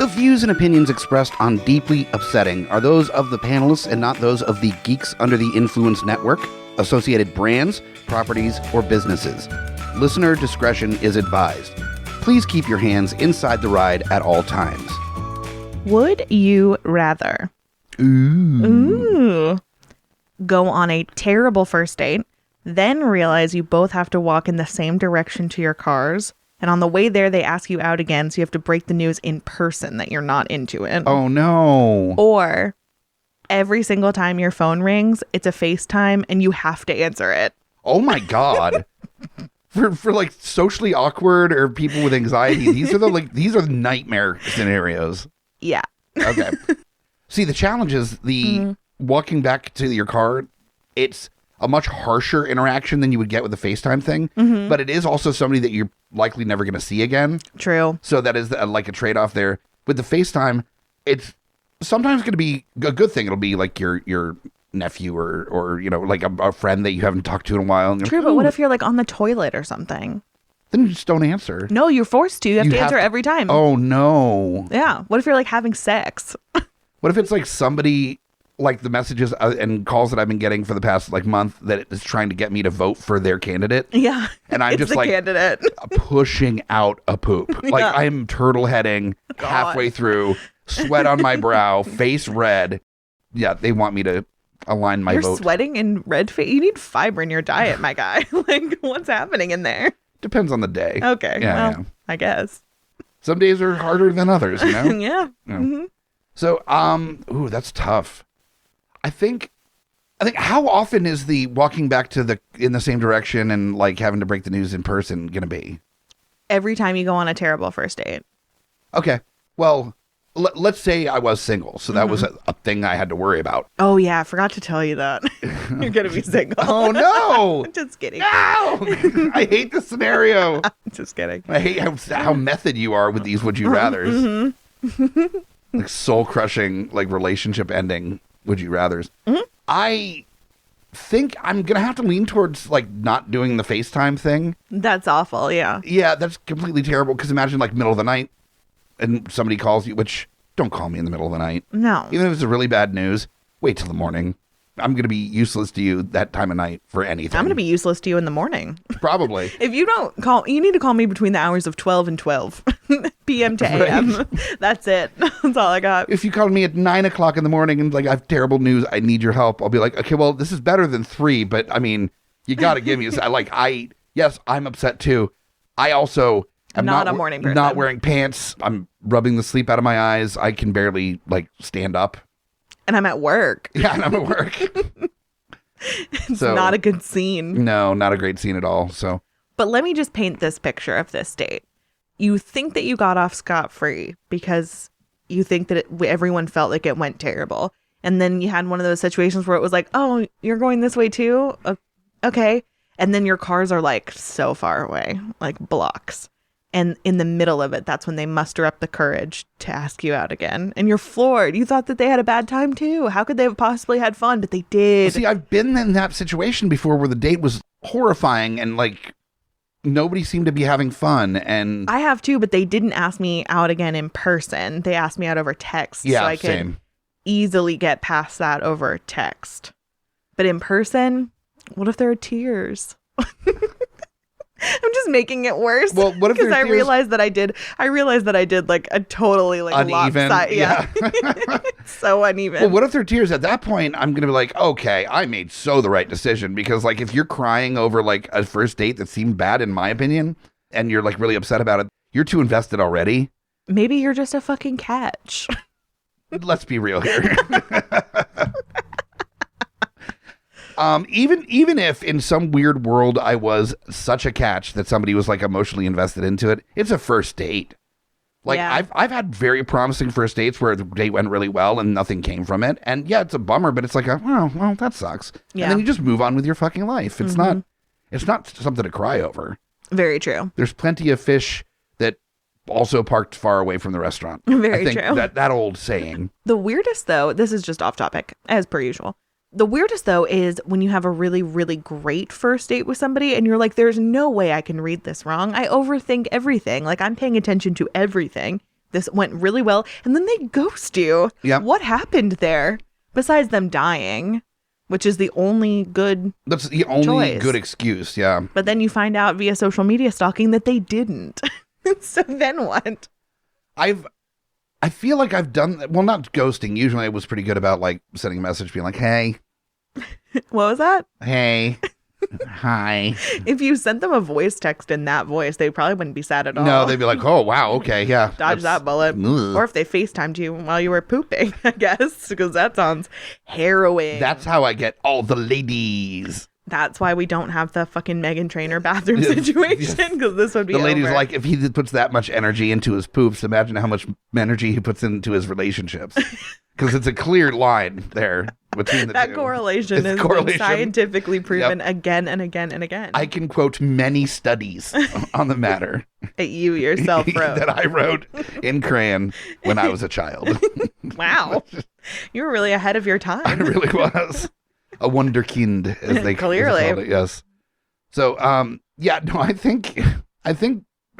The views and opinions expressed on Deeply Upsetting are those of the panelists and not those of the Geeks Under the Influence Network, associated brands, properties, or businesses. Listener discretion is advised. Please keep your hands inside the ride at all times. Would you rather? Ooh. Go on a terrible first date, then realize you both have to walk in the same direction to your cars, and on the way there they ask you out again, so you have to break the news in person that you're not into it. Oh no. Or every single time your phone rings, it's a FaceTime and you have to answer it. Oh my God. For like socially awkward or people with anxiety, these are the nightmare scenarios. Yeah. Okay. See, the challenge is walking back to your car, it's a much harsher interaction than you would get with the FaceTime thing, but it is also somebody that you're likely never going to see again. True. So that is like a trade-off there. With the FaceTime, it's sometimes going to be a good thing. It'll be like your nephew or you know, like a friend that you haven't talked to in a while. And True, but what if you're like on the toilet or something? Then you just don't answer. No, you're forced to. You have to answer every time. Oh, no. Yeah. What if you're like having sex? What if it's like somebody, like the messages and calls that I've been getting for the past like month that is trying to get me to vote for their candidate? Yeah. And I'm just like candidate. pushing out a poop. Yeah. Like I'm turtle heading halfway through, sweat on my brow, face red. Yeah, they want me to align my vote. You're sweating in red face. You need fiber in your diet, my guy. Like, what's happening in there? Depends on the day. Okay. Yeah, well, I guess. Some days are harder than others, you know? Yeah. Mm-hmm. So, ooh, that's tough. I think how often is the walking back in the same direction and like having to break the news in person going to be? Every time you go on a terrible first date. Okay. Well, let's say I was single. So that was a thing I had to worry about. Oh, yeah. I forgot to tell you that. You're going to be single. Oh, no. Just kidding. No. I hate this scenario. Just kidding. I hate how method you are with these would you rathers. Like soul crushing, like relationship ending would you rathers. I think I'm going to have to lean towards like not doing the FaceTime thing. That's awful. Yeah. Yeah, that's completely terrible. Because imagine like middle of the night and somebody calls you, which don't call me in the middle of the night. No. Even if it's a really bad news, wait till the morning. I'm going to be useless to you that time of night for anything. I'm going to be useless to you in the morning. Probably. If you don't call, you need to call me between the hours of 12 and 12 p.m. to a.m. Right. That's it. That's all I got. If you call me at 9 o'clock in the morning and like I have terrible news, I need your help. I'll be like, okay, well, this is better than 3, but I mean, you got to give me yes, I'm upset too. I also am not a morning person. Not wearing pants. I'm rubbing the sleep out of my eyes. I can barely like stand up. And I'm at work. Yeah, and I'm at work. It's not a good scene. No, not a great scene at all. So, but let me just paint this picture of this date. You think that you got off scot-free because you think that everyone felt like it went terrible. And then you had one of those situations where it was like, oh, you're going this way too? Okay. And then your cars are like so far away, like blocks. And in the middle of it, that's when they muster up the courage to ask you out again. And you're floored. You thought that they had a bad time too. How could they have possibly had fun? But they did. Well, see, I've been in that situation before where the date was horrifying and like nobody seemed to be having fun. And I have too, but they didn't ask me out again in person. They asked me out over text. Yeah, so I could same. Easily get past that over text. But in person, what if there are tears? I'm just making it worse. Well, what if because I realized that I did like a totally like uneven. Lopsided. Yeah. So uneven. Well, what if they're tears? At that point, I'm going to be like, okay, I made the right decision. Because like if you're crying over like a first date that seemed bad in my opinion, and you're like really upset about it, you're too invested already. Maybe you're just a fucking catch. Let's be real here. Even if in some weird world I was such a catch that somebody was like emotionally invested into it, it's a first date. Like yeah. I've had very promising first dates where the date went really well and nothing came from it. And yeah, it's a bummer, but it's like oh, well, that sucks. Yeah. And then you just move on with your fucking life. It's not something to cry over. Very true. There's plenty of fish that also parked far away from the restaurant. Very true. That old saying. The weirdest though, this is just off topic as per usual. The weirdest, though, is when you have a really, really great first date with somebody and you're like, there's no way I can read this wrong. I overthink everything. Like, I'm paying attention to everything. This went really well. And then they ghost you. Yep. What happened there? Besides them dying, which is the only good That's the only choice. good excuse, yeah. But then you find out via social media stalking that they didn't. So then what? I feel like I've done, well, not ghosting. Usually I was pretty good about like sending a message being like, hey, What was that? hey, hi. If you sent them a voice text in that voice, they probably wouldn't be sad at all. No, they'd be like, oh, wow, okay, yeah. Dodge that bullet. Ugh. Or if they FaceTimed you while you were pooping, I guess, because that sounds harrowing. That's how I get all the ladies. That's why we don't have the fucking Meghan Trainor bathroom Yes, situation, because this would be The lady's over. like, if he puts that much energy into his poops, imagine how much energy he puts into his relationships. Because it's a clear line there between the that two. correlation It's is correlation. scientifically proven again and again and again. I can quote many studies on the matter That you yourself wrote. that I wrote in crayon when I was a child. Wow. You were really ahead of your I time. really was. A wonderkind, as they Clearly. called it, yes. So, yeah, no, I think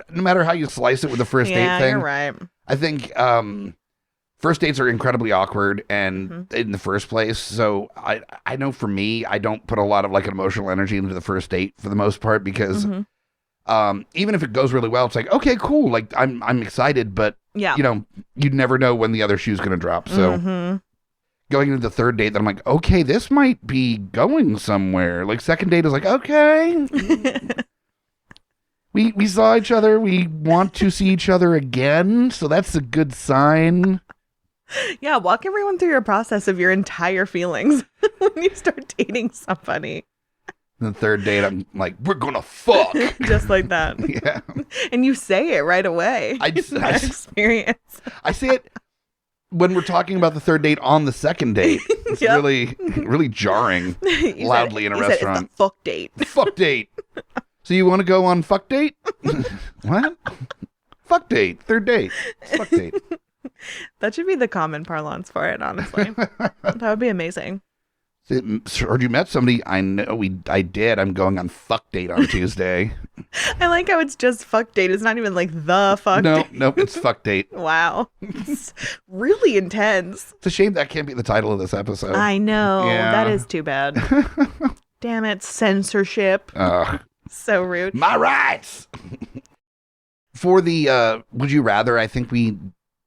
no matter how you slice it with the first date Yeah, thing, you're right. I think first dates are incredibly awkward and in the first place. So I know for me, I don't put a lot of like emotional energy into the first date for the most part because even if it goes really well, it's like, okay, cool. Like I'm excited, but Yeah. you know, you never know when the other shoe's going to drop. So going into the third date, then I'm like, okay, this might be going somewhere. Like second date is like, okay, we saw each other. We want to see each other again. So that's a good sign. Yeah, walk everyone through your process of your entire feelings when you start dating somebody. The third date, I'm like, we're gonna fuck. Just like that. Yeah, And you say it right away. I just- In that experience. I say it when we're talking about the third date on the second date. It's Yep. really jarring. You Loudly said, in a you said restaurant. it's the fuck date. Fuck date. So you want to go on fuck date? What? Fuck date. Third date. Fuck date. That should be the common parlance for it, honestly. That would be amazing. Heard you met somebody? I know I did. I'm going on fuck date on Tuesday. I like how it's just fuck date. It's not even like the fuck date. Nope, it's fuck date. Wow. It's really intense. It's a shame that can't be the title of this episode. I know. Yeah. That is too bad. Damn it. Censorship. Ugh. So rude. My rights. For the would you rather, I think we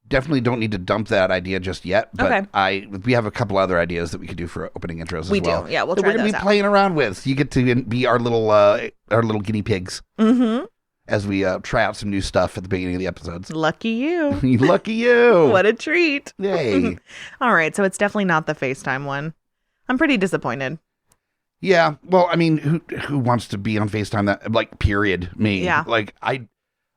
definitely don't need to dump that idea just yet. But Okay. we have a couple other ideas that we could do for opening intros as We well. do. Yeah, we'll that try we're gonna those be out. playing around with. So you get to be our little guinea pigs as we try out some new stuff at the beginning of the episodes. Lucky you. Lucky you. What a treat. Yay. All right. So it's definitely not the FaceTime one. I'm pretty disappointed. Yeah. Well, I mean, who wants to be on FaceTime? That like period. Me. Yeah. Like I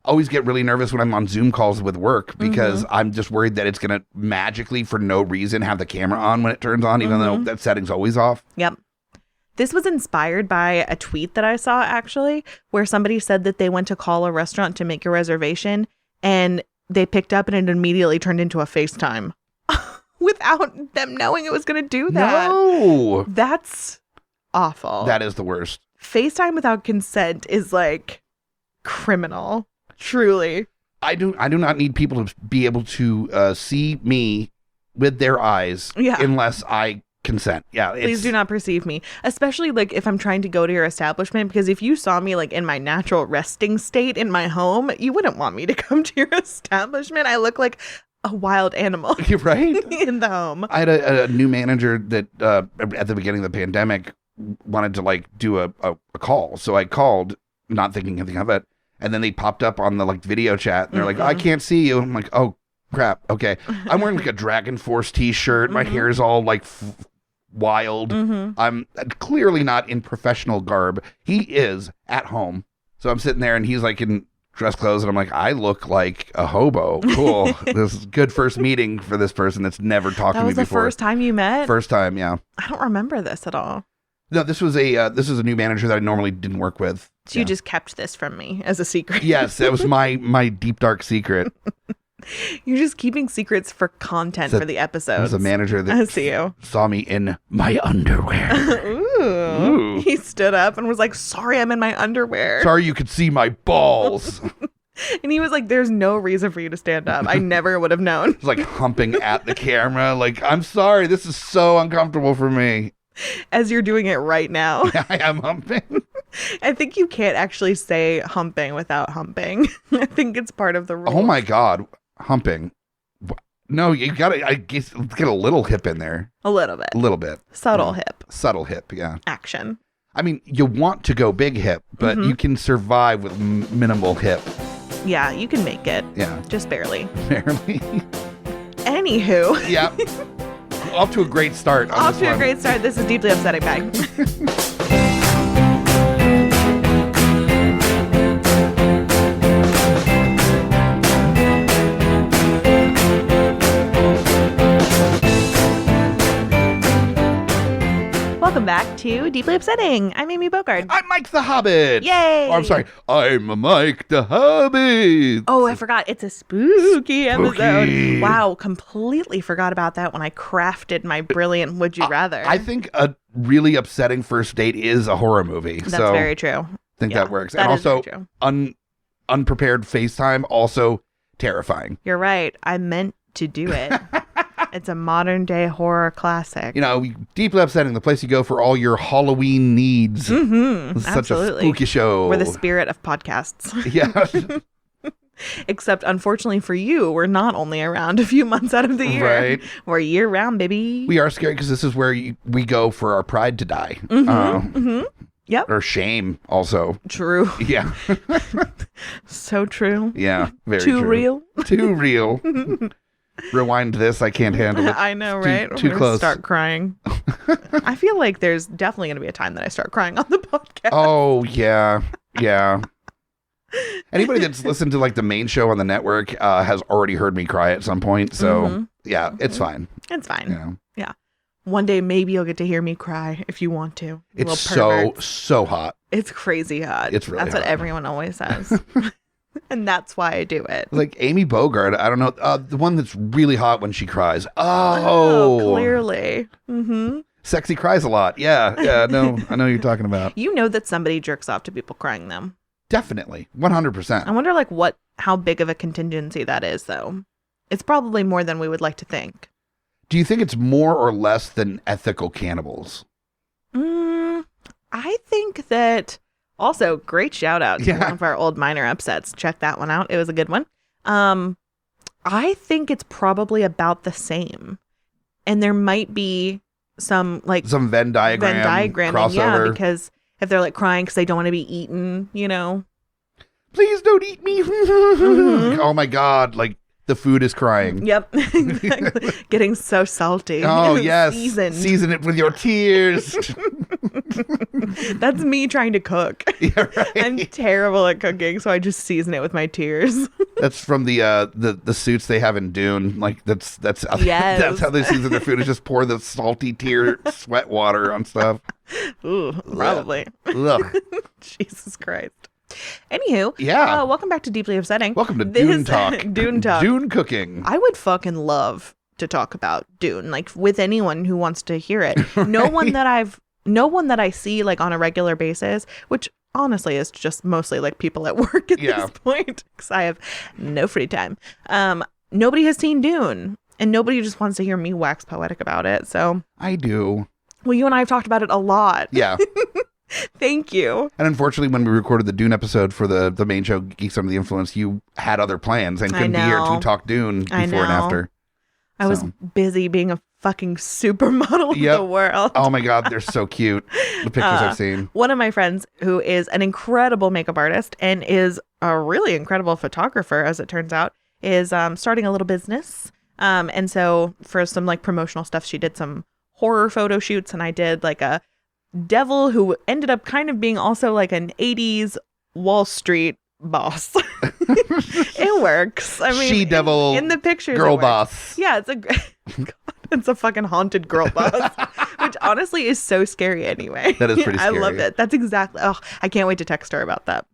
always get really nervous when I'm on Zoom calls with work because I'm just worried that it's going to magically, for no reason, have the camera on when it turns on, even though that setting's always off. Yep. This was inspired by a tweet that I saw, actually, where somebody said that they went to call a restaurant to make a reservation and they picked up and it immediately turned into a FaceTime without them knowing it was going to do that. No. That's awful. That is the worst. FaceTime without consent is like criminal. Truly. I do not need people to be able to see me with their eyes unless I consent. Yeah. Please do not perceive me, especially like if I'm trying to go to your establishment, because if you saw me like in my natural resting state in my home, you wouldn't want me to come to your establishment. I look like a wild animal You're right. in the home. I had a new manager that at the beginning of the pandemic wanted to like do a call. So I called, not thinking anything of it. And then they popped up on the like video chat and they're like, I can't see you. I'm like, oh crap. Okay. I'm wearing like a Dragon Force t-shirt. My hair is all like wild. I'm clearly not in professional garb. He is at home. So I'm sitting there and he's like in dress clothes and I'm like, I look like a hobo. Cool. This is good first meeting for this person that's never talked to me That was the before. first time you met? First time, yeah. I don't remember this at all. No, this was a new manager that I normally didn't work with. So you just kept this from me as a secret. Yes, that was my deep dark secret. You're just keeping secrets for content for the It episodes. was a manager I that see you. saw me in my underwear. Ooh. He stood up and was like, sorry, I'm in my underwear. Sorry you could see my balls. And he was like, there's no reason for you to stand up. I never would have known. It's like humping at the camera. Like, I'm sorry. This is so uncomfortable for me. As you're doing it right now. I am humping. I think you can't actually say humping without humping. I think it's part of the rule. Oh my God. Humping. No, you gotta, I guess, get a little hip in there. A little bit. A little bit. Subtle hip. Subtle hip, yeah. Action. I mean, you want to go big hip, but you can survive with minimal hip. Yeah, you can make it. Yeah. Just barely. Barely. Anywho. Yeah. Off to a great start. Off to a great start. This is Deeply Upsetting Bag. Welcome back to Deeply Upsetting. I'm Amy Bogarde. I'm Mike the Hobbit. Yay! Oh, I'm sorry. I'm Mike the Hobbit. Oh, I forgot. It's a spooky episode. Wow, completely forgot about that when I crafted my brilliant Would You Rather. I think a really upsetting first date is a horror movie. That's very true. I think that works. That and is also, very true. unprepared FaceTime, also terrifying. You're right. I meant to do it. It's a modern day horror classic. You know, Deeply Upsetting, the place you go for all your Halloween needs. Mm-hmm. It's such a spooky show. We're the spirit of podcasts. Yeah. Except, unfortunately for you, we're not only around a few months out of the year. Right. We're year round, baby. We are scared because this is where we go for our pride to die. Yep. Or shame, also. True. Yeah. So true. Yeah. Very Too true. real. Too real. Rewind this. I can't handle it. I know, right? Too close. Start crying. I feel like there's definitely going to be a time that I start crying on the podcast. Oh, yeah. Yeah. Anybody that's listened to like the main show on the network has already heard me cry at some point. So, yeah, it's fine. It's fine. You know? Yeah. One day, maybe you'll get to hear me cry if you want to. It's so hot. It's crazy hot. It's really That's hot. what everyone always says. And that's why I do it. Like Amy Bogarde, I don't know, the one that's really hot when she cries. Oh, clearly. Mm-hmm. Sexy cries a lot. Yeah, yeah, no, I know who you're talking about. You know that somebody jerks off to people crying them. Definitely, 100%. I wonder how big of a contingency that is, though. It's probably more than we would like to think. Do you think it's more or less than ethical cannibals? I think that... Also, great shout out to one of our old minor upsets. Check that one out. It was a good one. I think it's probably about the same. And there might be some Venn diagramming, crossover. Yeah, because if they're like crying because they don't want to be eaten, you know. Please don't eat me. Oh my God. Like the food is crying. Yep. Exactly. Getting so salty. Oh, yes. Seasoned. Season it with your tears. That's me trying to cook. Yeah, right. I'm terrible at cooking, so I just season it with my tears. That's from the suits they have in Dune. Like that's how they season their food. Is just pour the salty tear sweat water on stuff. Ooh, probably. Ugh. Jesus Christ. Anywho, yeah. Welcome back to Deeply Upsetting. Welcome to Dune Talk. Dune Talk. Dune cooking. I would fucking love to talk about Dune, like with anyone who wants to hear it. Right. No one that I see like on a regular basis, which honestly is just mostly like people at work at this point, because I have no free time. Nobody has seen Dune, and nobody just wants to hear me wax poetic about it. So I do. Well, you and I have talked about it a lot. Yeah. Thank you. And unfortunately, when we recorded the Dune episode for the main show, Geeks Under the Influence, you had other plans and couldn't be here to talk Dune before and after. I was busy being a fucking supermodel of the world. Oh my God, they're so cute. The pictures I've seen. One of my friends, who is an incredible makeup artist and is a really incredible photographer, as it turns out, is starting a little business. And so for some like promotional stuff, she did some horror photo shoots, and I did like a devil who ended up kind of being also like an 80s Wall Street boss. It works. I mean, she-devil in the pictures, girl boss. Yeah, it's a fucking haunted girl boss, which honestly is so scary anyway. That is pretty scary. I love it. That's exactly. Oh, I can't wait to text her about that.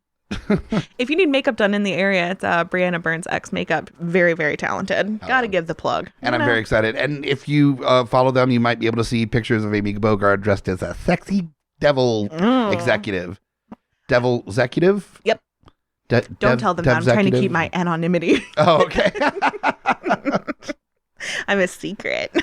If you need makeup done in the area, it's Brianna Burns X Makeup. Very, very talented. Gotta give the plug. And I'm very excited. And if you follow them, you might be able to see pictures of Amy Bogarde dressed as a sexy devil executive. Devil executive? Yep. Don't tell them that. I'm trying to keep my anonymity. Oh, okay. I'm a secret.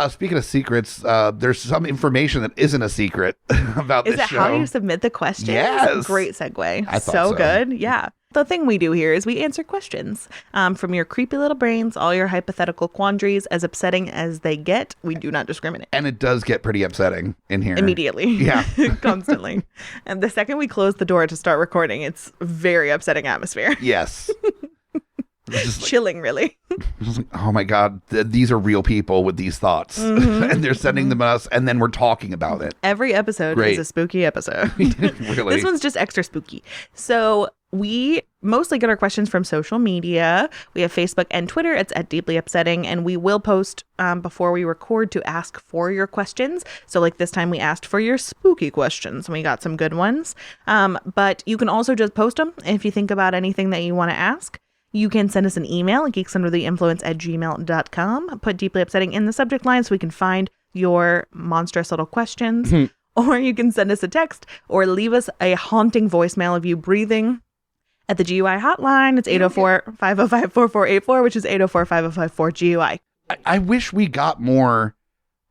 Speaking of secrets, there's some information that isn't a secret about this show. Is it how you submit the questions? Yes. Great segue. I thought so. Good. Yeah. The thing we do here is we answer questions from your creepy little brains, all your hypothetical quandaries, as upsetting as they get. We do not discriminate. And it does get pretty upsetting in here. Immediately. Yeah. Constantly. And the second we close the door to start recording, it's very upsetting atmosphere. Yes. Just like, chilling, really. just like, oh my God, these are real people with these thoughts. And they're sending them to us, and then we're talking about it. Every episode is a spooky episode. Really? This one's just extra spooky. So we mostly get our questions from social media. We have Facebook and Twitter. It's at Deeply Upsetting, and we will post before we record to ask for your questions. So like this time we asked for your spooky questions, and we got some good ones. But you can also just post them if you think about anything that you want to ask. You can send us an email at geeksundertheinfluence@gmail.com. Put Deeply Upsetting in the subject line so we can find your monstrous little questions. Or you can send us a text or leave us a haunting voicemail of you breathing at the GUI hotline. It's 804-505-4484, which is 804-505-4GUI. I wish we got more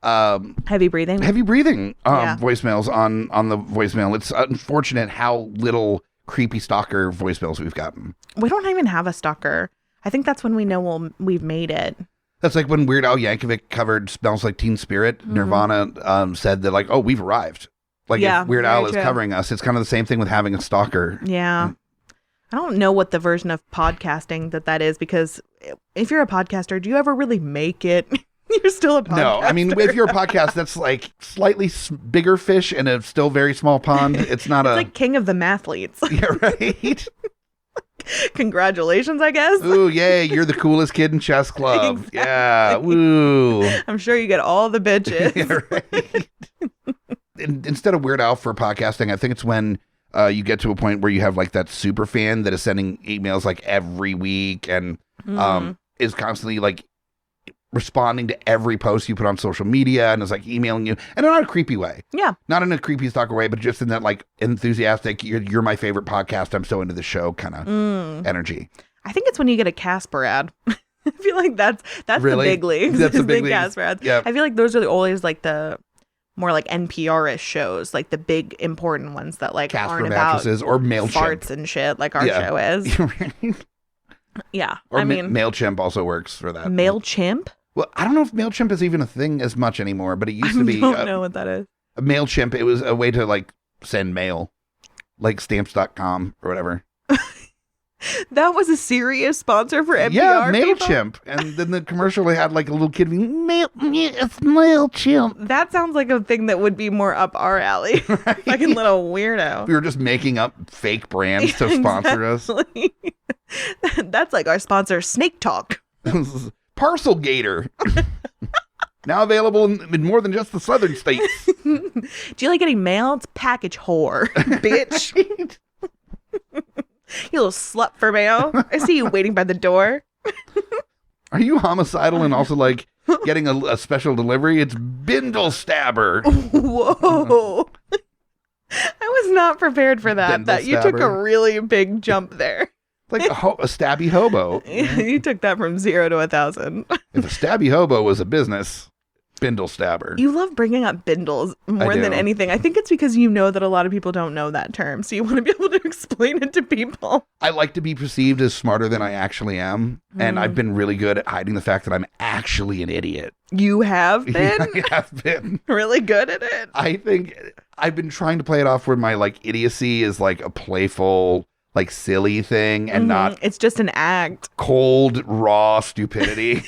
heavy breathing voicemails on the voicemail. It's unfortunate how little creepy stalker voicemails we've gotten. We don't even have a stalker. I think that's when we know we've made it. That's like when Weird Al Yankovic covered Smells Like Teen Spirit. Nirvana said that, like, oh, we've arrived. Like, if Weird Al is covering us, it's kind of the same thing with having a stalker. Yeah. I don't know what the version of podcasting that is, because if you're a podcaster, do you ever really make it? You're still a podcaster. No, I mean, if you're a podcast, that's like slightly bigger fish in a still very small pond. It's not it's like king of the mathletes. Yeah, right. Congratulations, I guess. Ooh, yay, you're the coolest kid in chess club. Exactly. Yeah, woo. I'm sure you get all the bitches. Yeah, right. Instead of Weird Al for podcasting, I think it's when you get to a point where you have like that super fan that is sending emails like every week and is constantly like responding to every post you put on social media and is like emailing you, and not in a creepy way. Yeah. Not in a creepy stalker way, but just in that like enthusiastic, you're my favorite podcast, I'm so into the show kind of energy. I think it's when you get a Casper ad. I feel like that's really? The big leagues. That's the big leagues. Casper ads. Yeah. I feel like those are always like the more like NPR-ish shows, like the big important ones that like Casper aren't mattresses about or MailChimp farts and shit like our show is. Yeah. Or I mean, MailChimp also works for that. MailChimp? Well, I don't know if MailChimp is even a thing as much anymore, but it used to be. I don't know what that is. A MailChimp, it was a way to like send mail, like stamps.com or whatever. That was a serious sponsor for NPR. Yeah, MailChimp. And then the commercial they had like a little kid being, it's MailChimp. That sounds like a thing that would be more up our alley. Right? Fucking little weirdo. We were just making up fake brands to sponsor us. That's like our sponsor, Snake Talk. Parcel Gator. Now available in more than just the southern states. Do you like getting mail? It's package whore, bitch. Right? You little slut for mail. I see you waiting by the door. Are you homicidal and also like getting a special delivery? It's Bindle Stabber. Whoa. I was not prepared for that. You took a really big jump there. Like a stabby hobo. You took that from 0 to 1,000. If a stabby hobo was a business, Bindle Stabber. You love bringing up bindles more than anything. I think it's because you know that a lot of people don't know that term, so you want to be able to explain it to people. I like to be perceived as smarter than I actually am, and I've been really good at hiding the fact that I'm actually an idiot. You have been? I have been. Really good at it? I think I've been trying to play it off where my like idiocy is like a playful, like silly thing and not... It's just an act. Cold, raw stupidity.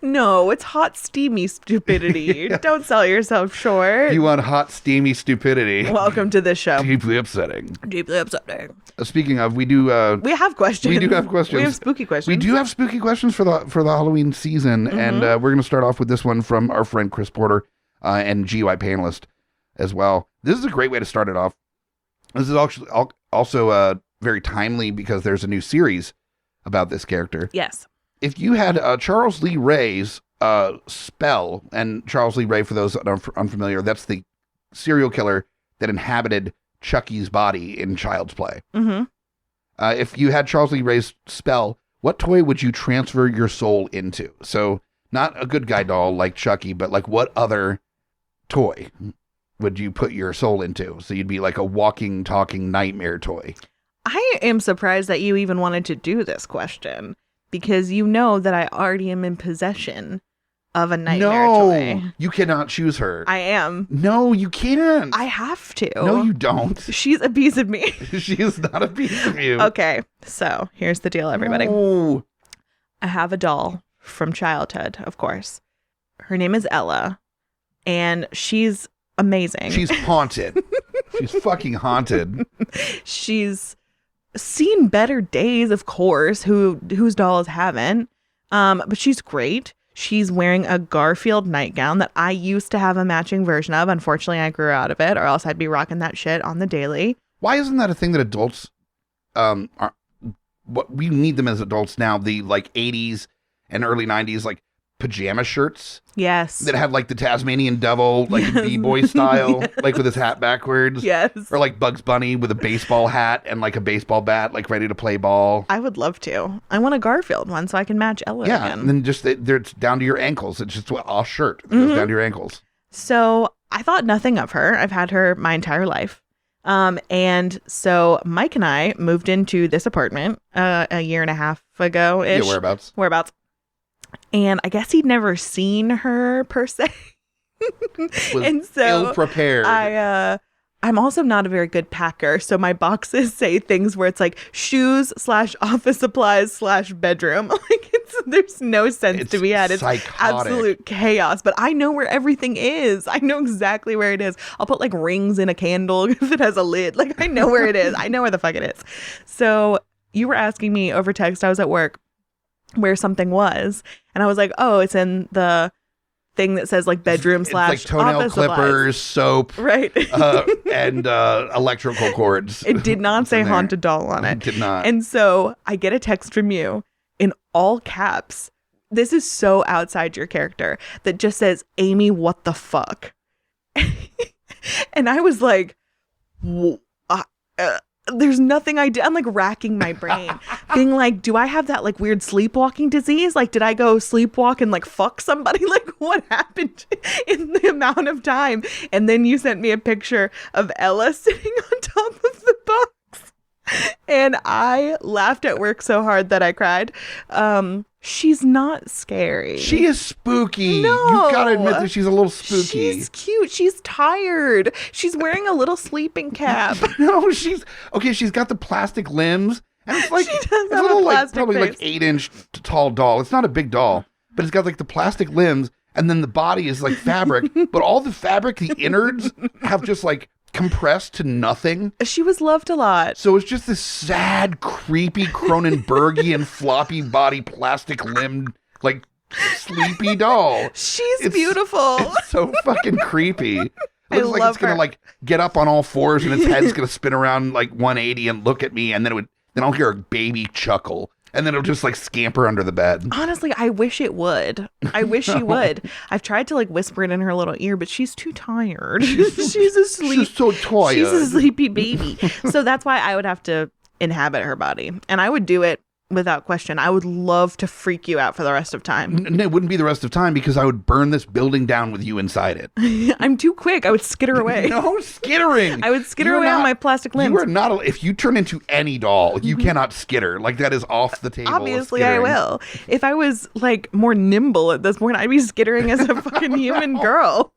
No, it's hot, steamy stupidity. Yeah. Don't sell yourself short. If you want hot, steamy stupidity. Welcome to the show. Deeply upsetting. Deeply upsetting. Speaking of, we do... we have questions. We do have questions. We have spooky questions. We do have spooky questions for the Halloween season, and we're going to start off with this one from our friend Chris Porter and GUI panelist as well. This is a great way to start it off. This is actually also very timely because there's a new series about this character. Yes. If you had Charles Lee Ray's spell, and Charles Lee Ray, for those that are unfamiliar, that's the serial killer that inhabited Chucky's body in Child's Play. Mm-hmm. If you had Charles Lee Ray's spell, what toy would you transfer your soul into? So not a good guy doll like Chucky, but like what other toy would you put your soul into? So you'd be like a walking, talking nightmare toy. I am surprised that you even wanted to do this question because you know that I already am in possession of a nightmare toy. No, you cannot choose her. I am. No, you can't. I have to. No, you don't. She's a piece of me. She is not a piece of you. Okay, so here's the deal, everybody. No. I have a doll from childhood, of course. Her name is Ella, and she's amazing. She's haunted. She's fucking haunted. She's seen better days, of course, whose dolls haven't. But she's great. She's wearing a Garfield nightgown that I used to have a matching version of. Unfortunately, I grew out of it, or else I'd be rocking that shit on the daily. Why isn't that a thing that adults are? What we need them as adults now? The like 80s and early 90s like pajama shirts. Yes. That have like the Tasmanian devil, like Yes. B-boy style, Yes. like with his hat backwards. Yes. Or like Bugs Bunny with a baseball hat and like a baseball bat, like ready to play ball. I would love to. I want a Garfield one so I can match Ella Yeah, again. and then just it's down to your ankles. It's just a shirt that goes down to your ankles. So I thought nothing of her. I've had her my entire life. And so Mike and I moved into this apartment a year and a half ago-ish. Yeah, whereabouts. And I guess he'd never seen her per se. Was and so ill-prepared. I'm also not a very good packer. So my boxes say things where it's like shoes / office supplies / bedroom. Like there's no sense to be had. It's psychotic. absolute chaos. But I know where everything is. I know exactly where it is. I'll put like rings in a candle if it has a lid. Like I know where it is. I know where the fuck it is. So you were asking me over text. I was at work where something was. And I was like, oh, it's in the thing that says like bedroom / It's like toenail office clippers, soap, right? and electrical cords. It did not say in there. haunted doll on it. It did not. And so I get a text from you in all caps. This is so outside your character that just says, Amy, what the fuck? And I was like, there's nothing I did. I'm like racking my brain, being like, do I have that like weird sleepwalking disease? Like, did I go sleepwalk and like fuck somebody? Like, what happened in the amount of time? And then you sent me a picture of Ella sitting on top of the box. And I laughed at work so hard that I cried. She's not scary. She is spooky. No. You gotta admit that she's a little spooky. She's cute. She's tired. She's wearing a little sleeping cap. No, she's got the plastic limbs. And it's like She does it's a have a little like plastic probably like face. 8-inch tall doll. It's not a big doll, but it's got like the plastic limbs, and then the body is like fabric. But all the fabric, the innards, have just like compressed to nothing. She was loved a lot. So it's just this sad, creepy Cronenbergian floppy body, plastic limbed, like sleepy doll. She's beautiful. It's so fucking creepy. It I looks like love it's gonna her. like get up on all fours and its head's gonna spin around like 180 and look at me, and then I'll hear a baby chuckle, and then it'll just like scamper under the bed. Honestly, I wish it would. I wish she would. I've tried to like whisper it in her little ear, but she's too tired. She's asleep. She's so tired. She's a sleepy baby. So that's why I would have to inhabit her body. And I would do it without question. I would love to freak you out for the rest of time. It wouldn't be the rest of time because I would burn this building down with you inside it. I'm too quick. I would skitter away. No skittering. I would skitter You're away on not- my plastic limbs. You are not. If you turn into any doll, you cannot skitter. Like that is off the table. of Obviously, I skittering. will. If I was like more nimble at this point, I'd be skittering as a fucking human girl.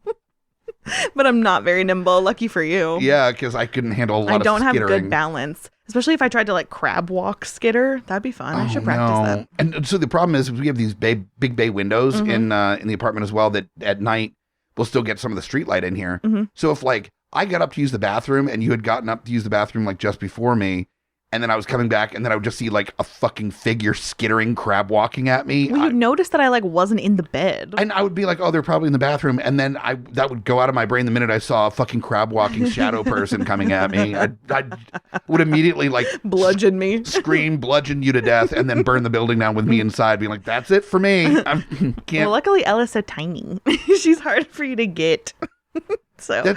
But I'm not very nimble. Lucky for you. Yeah, because I couldn't handle a lot I of don't have skittering. good balance, especially if I tried to like crab walk skitter. That'd be fun. I should practice that. And so the problem is we have these big bay windows in the apartment as well that at night we'll still get some of the street light in here. Mm-hmm. So if like I got up to use the bathroom and you had gotten up to use the bathroom like just before me, and then I was coming back and then I would just see like a fucking figure skittering, crab walking at me. Well, you noticed that I like wasn't in the bed. And I would be like, oh, they're probably in the bathroom. And then that would go out of my brain the minute I saw a fucking crab walking shadow person coming at me. I would immediately like Bludgeon me. scream, bludgeon you to death, and then burn the building down with me inside, being like, that's it for me. I can't. Well, luckily Ella's so tiny. She's hard for you to get. So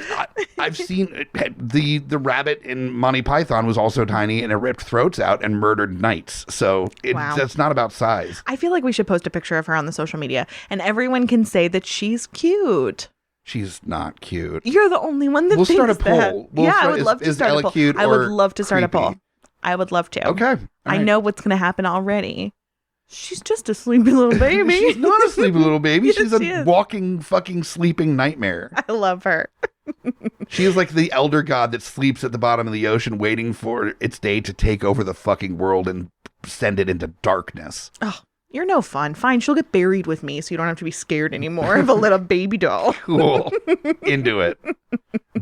I've seen the rabbit in Monty Python was also tiny, and it ripped throats out and murdered knights. So that's not about size. I feel like we should post a picture of her on the social media, and everyone can say that she's cute. She's not cute. You're the only one that we'll thinks start a poll. I would love to start a poll. Cute, I would love to start a poll. I would love to. Okay. I know what's going to happen already. She's just a sleepy little baby. She's not a sleepy little baby. Yes, She's a walking fucking sleeping nightmare. I love her. She is like the elder god that sleeps at the bottom of the ocean waiting for its day to take over the fucking world and send it into darkness. Oh, you're no fun. Fine, she'll get buried with me so you don't have to be scared anymore of a little baby doll. Cool. Into it.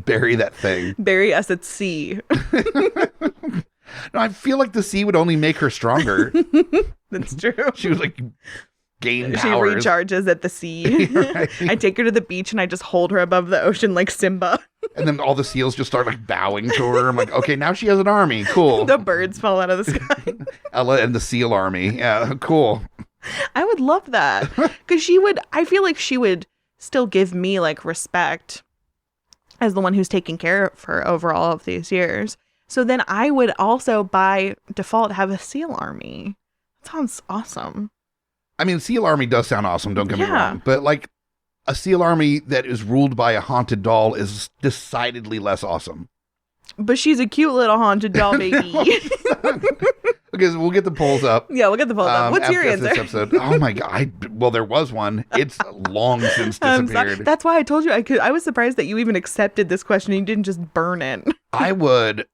Bury that thing. Bury us at sea. No, I feel like the sea would only make her stronger. That's true. She was like gain powers. She recharges at the sea. Right. I take her to the beach and I just hold her above the ocean like Simba. And then all the seals just start like bowing to her. I'm like, okay, now she has an army. Cool. The birds fall out of the sky. Ella and the seal army. Yeah, cool. I would love that. Because I feel like she would still give me like respect as the one who's taking care of her over all of these years. So then I would also by default have a seal army. That sounds awesome. I mean, seal army does sound awesome, don't get me wrong. But like a seal army that is ruled by a haunted doll is decidedly less awesome. But she's a cute little haunted doll baby. Okay, so we'll get the polls up. Yeah, we'll get the polls up. What's your answer? This episode. Oh my God. Well, there was one. It's long since disappeared. That's why I told you I was surprised that you even accepted this question and you didn't just burn it. I would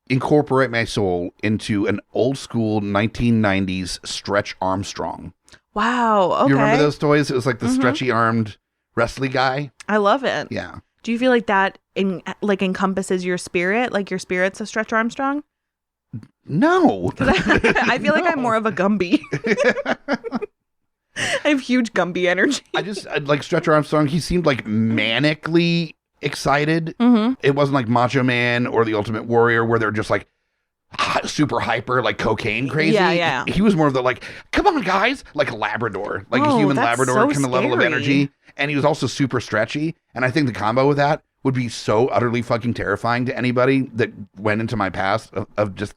incorporate my soul into an old school 1990s Stretch Armstrong. Wow. Okay. You remember those toys? It was like the stretchy armed wrestly guy. I love it. Yeah. Do you feel like that encompasses your spirit? Like your spirit's a Stretch Armstrong? No. I feel like I'm more of a Gumby. I have huge Gumby energy. I like Stretch Armstrong. He seemed like manically excited. It wasn't like Macho Man or the Ultimate Warrior where they're just like super hyper, like cocaine crazy. Yeah. He was more of the like, come on guys, like a Labrador, like a human Labrador so kind of level of energy. And he was also super stretchy. And I think the combo with that would be so utterly fucking terrifying to anybody that went into my past of just,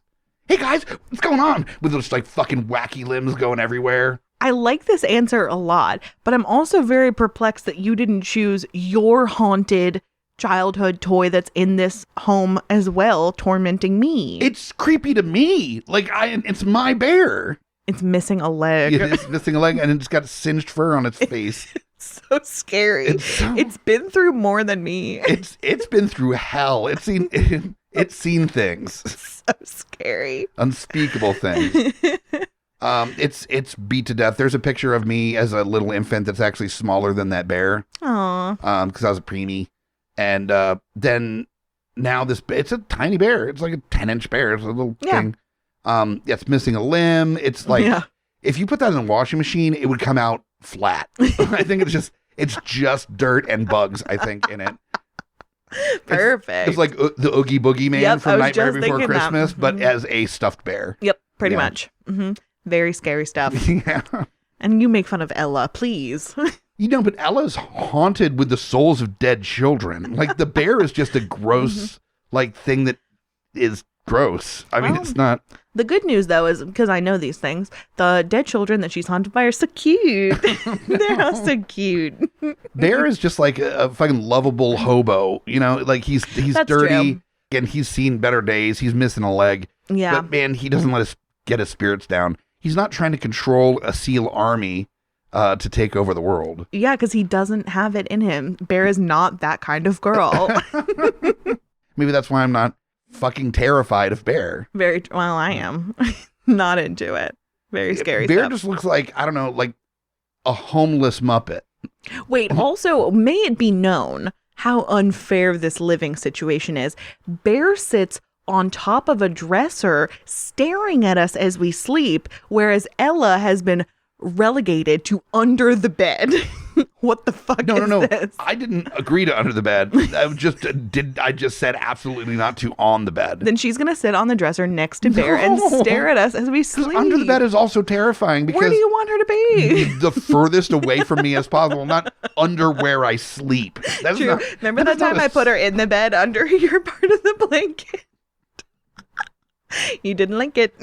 hey guys, what's going on? With those like fucking wacky limbs going everywhere. I like this answer a lot, but I'm also very perplexed that you didn't choose your haunted childhood toy that's in this home as well, tormenting me. It's creepy to me. Like it's my bear. It's missing a leg. It is missing a leg, and it's got singed fur on its face. It's so scary. It's been through more than me. It's been through hell. It's seen things. It's so scary. Unspeakable things. It's beat to death. There's a picture of me as a little infant that's actually smaller than that bear. Aww. Because I was a preemie. And then now it's a tiny bear. It's like a 10-inch bear. It's a little thing. It's missing a limb. It's like if you put that in a washing machine, it would come out flat. I think it's just dirt and bugs, I think, in it. Perfect. It's like the Oogie Boogie Man from Nightmare Before Christmas, but as a stuffed bear. Yep, pretty much. Very scary stuff. Yeah. And you make fun of Ella, please. But Ella's haunted with the souls of dead children. Like the bear is just a gross like thing that is gross. I mean, it's not. The good news though is because I know these things, the dead children that she's haunted by are so cute. They're all so cute. Bear is just like a fucking lovable hobo, like he's That's dirty true. And he's seen better days. He's missing a leg. Yeah. But man, he doesn't let us get his spirits down. He's not trying to control a seal army to take over the world. Yeah, because he doesn't have it in him. Bear is not that kind of girl. Maybe that's why I'm not fucking terrified of Bear. Well, I am. Not into it. Very scary Bear stuff. just looks like, I don't know, like a homeless Muppet. Wait, also, may it be known how unfair this living situation is. Bear sits on top of a dresser staring at us as we sleep, whereas Ella has been relegated to under the bed. What the fuck No, is this? I didn't agree to under the bed. I just said absolutely not to on the bed. Then she's going to sit on the dresser next to Bear and stare at us as we sleep. Under the bed is also terrifying because where do you want her to be? The furthest away from me as possible, not under where I sleep. That's True. Remember that time I put her in the bed under your part of the blanket? You didn't like it.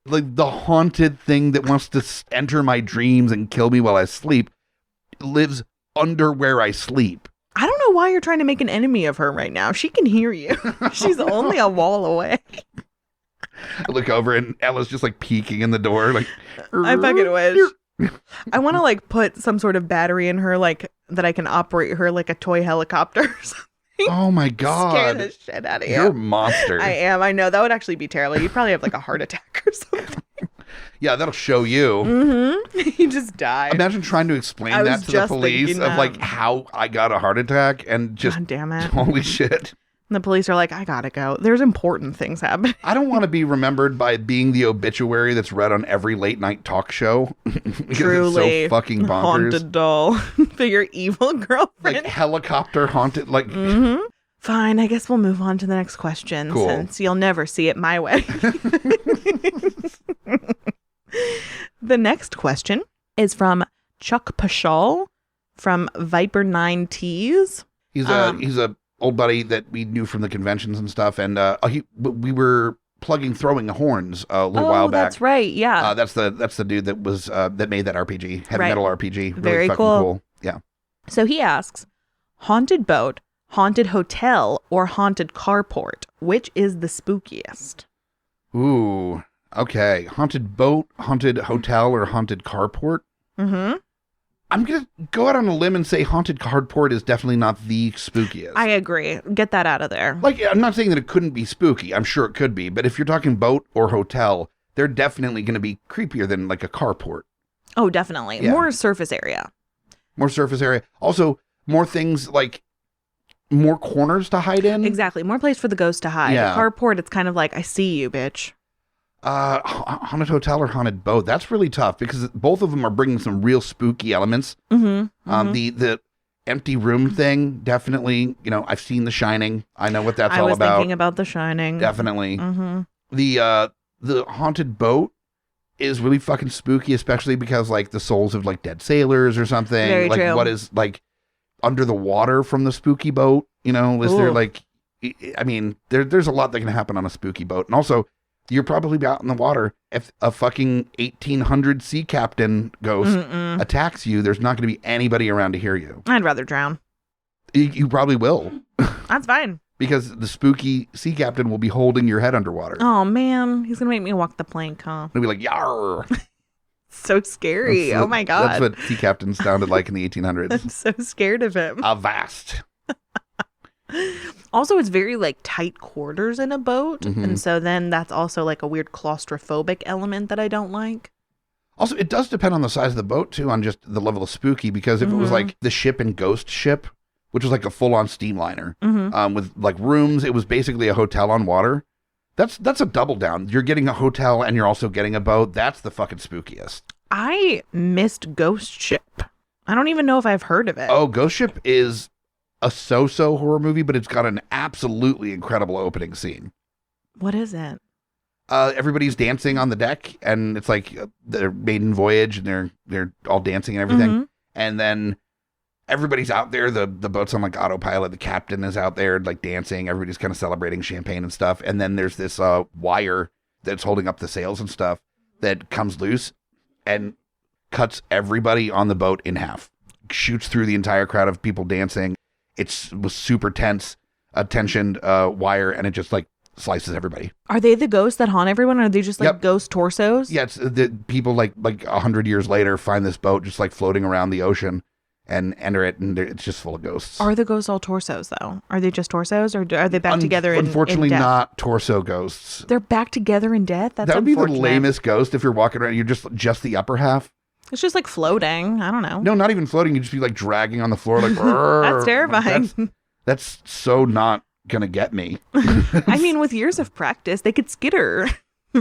Like the haunted thing that wants to enter my dreams and kill me while I sleep lives under where I sleep. I don't know why you're trying to make an enemy of her right now. She can hear you. She's only a wall away. I look over and Ella's just like peeking in the door like I fucking wish. I want to like put some sort of battery in her like that I can operate her like a toy helicopter or something. Oh my God. Scare the shit out of you. You're a monster. I am. I know. That would actually be terrible. You'd probably have like a heart attack or something. Yeah, that'll show you. Mm-hmm. You just die. Imagine trying to explain that to the police of like how I got a heart attack and just, God damn it. Holy shit. And the police are like, I gotta go. There's important things happening. I don't want to be remembered by being the obituary that's read on every late night talk show. Truly. It's so fucking bonkers. Haunted doll. For your evil girlfriend. Like helicopter haunted. Like, mm-hmm. Fine, I guess we'll move on to the next question. Cool. Since you'll never see it my way. The next question is from Chuck Pashal from Viper 9 Tees. He's a old buddy that we knew from the conventions and stuff, and we were plugging Throwing Horns a little while back. That's right. Yeah. That's the dude that was that made that RPG, heavy metal RPG. Really Very fucking cool. Yeah. So he asks, haunted boat, haunted hotel, or haunted carport? Which is the spookiest? Ooh. Okay. Haunted boat, haunted hotel, or haunted carport? Mm-hmm. I'm going to go out on a limb and say haunted carport is definitely not the spookiest. I agree. Get that out of there. Like, I'm not saying that it couldn't be spooky. I'm sure it could be. But if you're talking boat or hotel, they're definitely going to be creepier than like a carport. Oh, definitely. Yeah. More surface area. More surface area. Also, more things like more corners to hide in. Exactly. More place for the ghost to hide. Yeah. A carport, it's kind of like, I see you, bitch. Haunted hotel or haunted boat? That's really tough because both of them are bringing some real spooky elements. Mm-hmm. Mm-hmm. The empty room thing, definitely. You know, I've seen The Shining. I know what that's all about. I was thinking about The Shining. Definitely. Mm-hmm. The haunted boat is really fucking spooky, especially because like the souls of like dead sailors or something. Very like true. What is like under the water from the spooky boat? You know, is there like? I mean, there's a lot that can happen on a spooky boat, and also. You're probably out in the water. If a fucking 1800 sea captain ghost attacks you, there's not going to be anybody around to hear you. I'd rather drown. You probably will. That's fine. Because the spooky sea captain will be holding your head underwater. Oh, man. He's going to make me walk the plank, huh? He'll be like, yar. So scary. Oh, my God. That's what sea captains sounded like in the 1800s. I'm so scared of him. Avast. Also, it's very like tight quarters in a boat. Mm-hmm. And so then that's also like a weird claustrophobic element that I don't like. Also, it does depend on the size of the boat, too, on just the level of spooky. Because if it was like the ship in Ghost Ship, which was like a full-on steamliner with like rooms, it was basically a hotel on water. That's a double down. You're getting a hotel and you're also getting a boat. That's the fucking spookiest. I missed Ghost Ship. I don't even know if I've heard of it. Oh, Ghost Ship is a so-so horror movie, but it's got an absolutely incredible opening scene. What is it? Everybody's dancing on the deck, and it's like their maiden voyage, and they're all dancing and everything. And then everybody's out there. The boat's on like autopilot. The captain is out there like dancing. Everybody's kind of celebrating champagne and stuff. And then there's this wire that's holding up the sails and stuff that comes loose and cuts everybody on the boat in half. Shoots through the entire crowd of people dancing. It was super tense, a tensioned wire, and it just like slices everybody. Are they the ghosts that haunt everyone, or are they just like ghost torsos? Yeah, it's the people like 100 years later find this boat just like floating around the ocean and enter it, and it's just full of ghosts. Are the ghosts all torsos though? Are they just torsos, or are they back together in Unfortunately, death? not torso ghosts. They're back together in death? That's that would be the unfortunate. lamest ghost if you're walking around. You're just the upper half. It's just like floating. I don't know. No, not even floating. You'd just be like dragging on the floor like, That's terrifying. That's so not gonna get me. I mean, with years of practice, they could skitter.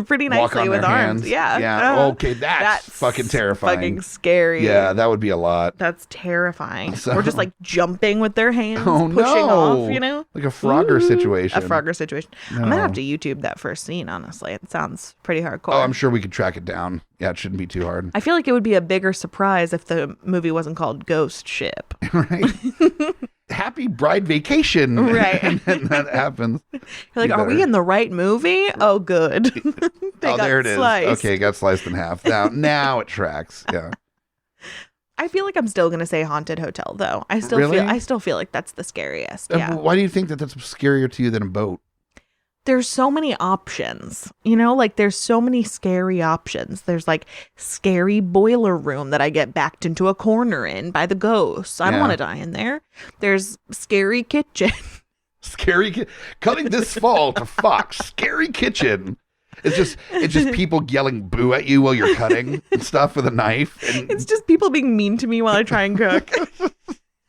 pretty walk nicely on with their arms. hands. Yeah. Yeah. Okay, that's fucking terrifying. Fucking scary. Yeah, that would be a lot. That's terrifying. So- Or just like jumping with their hands, Oh, pushing no. off, you know? Like a Frogger situation. A Frogger situation. No. I'm gonna have to YouTube that first scene, honestly. It sounds pretty hardcore. Oh, I'm sure we could track it down. Yeah, it shouldn't be too hard. I feel like it would be a bigger surprise if the movie wasn't called Ghost Ship. Right? Happy bride vacation. Right. And then that happens. You're like, are we in the right movie? Oh, good. There it is. Sliced. Okay, it got sliced in half. Now it tracks. Yeah. I feel like I'm still gonna say haunted hotel though. I still feel like that's the scariest. Yeah. Why do you think that that's scarier to you than a boat? There's so many options, you know, like there's so many scary options. There's like scary boiler room that I get backed into a corner in by the ghosts. I don't want to die in there. There's scary kitchen. Coming this fall to Fox. Scary kitchen. It's just people yelling boo at you while you're cutting and stuff with a knife. And It's just people being mean to me while I try and cook.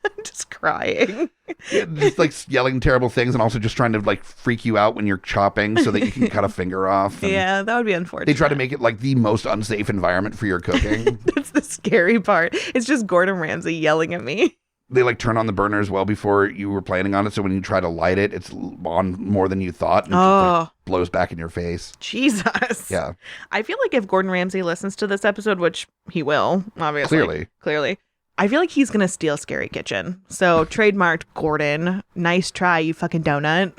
I'm just crying. just like yelling terrible things and also just trying to like freak you out when you're chopping so that you can cut a finger off. And Yeah, that would be unfortunate. they try to make it like the most unsafe environment for your cooking. That's the scary part. It's just Gordon Ramsay yelling at me. They like turn on the burners well before you were planning on it, so when you try to light it, it's on more than you thought, and it just, like, blows back in your face. Jesus. Yeah. I feel like if Gordon Ramsay listens to this episode, which he will, obviously. Clearly. I feel like he's going to steal Scary Kitchen. So, trademarked Gordon. Nice try, you fucking donut.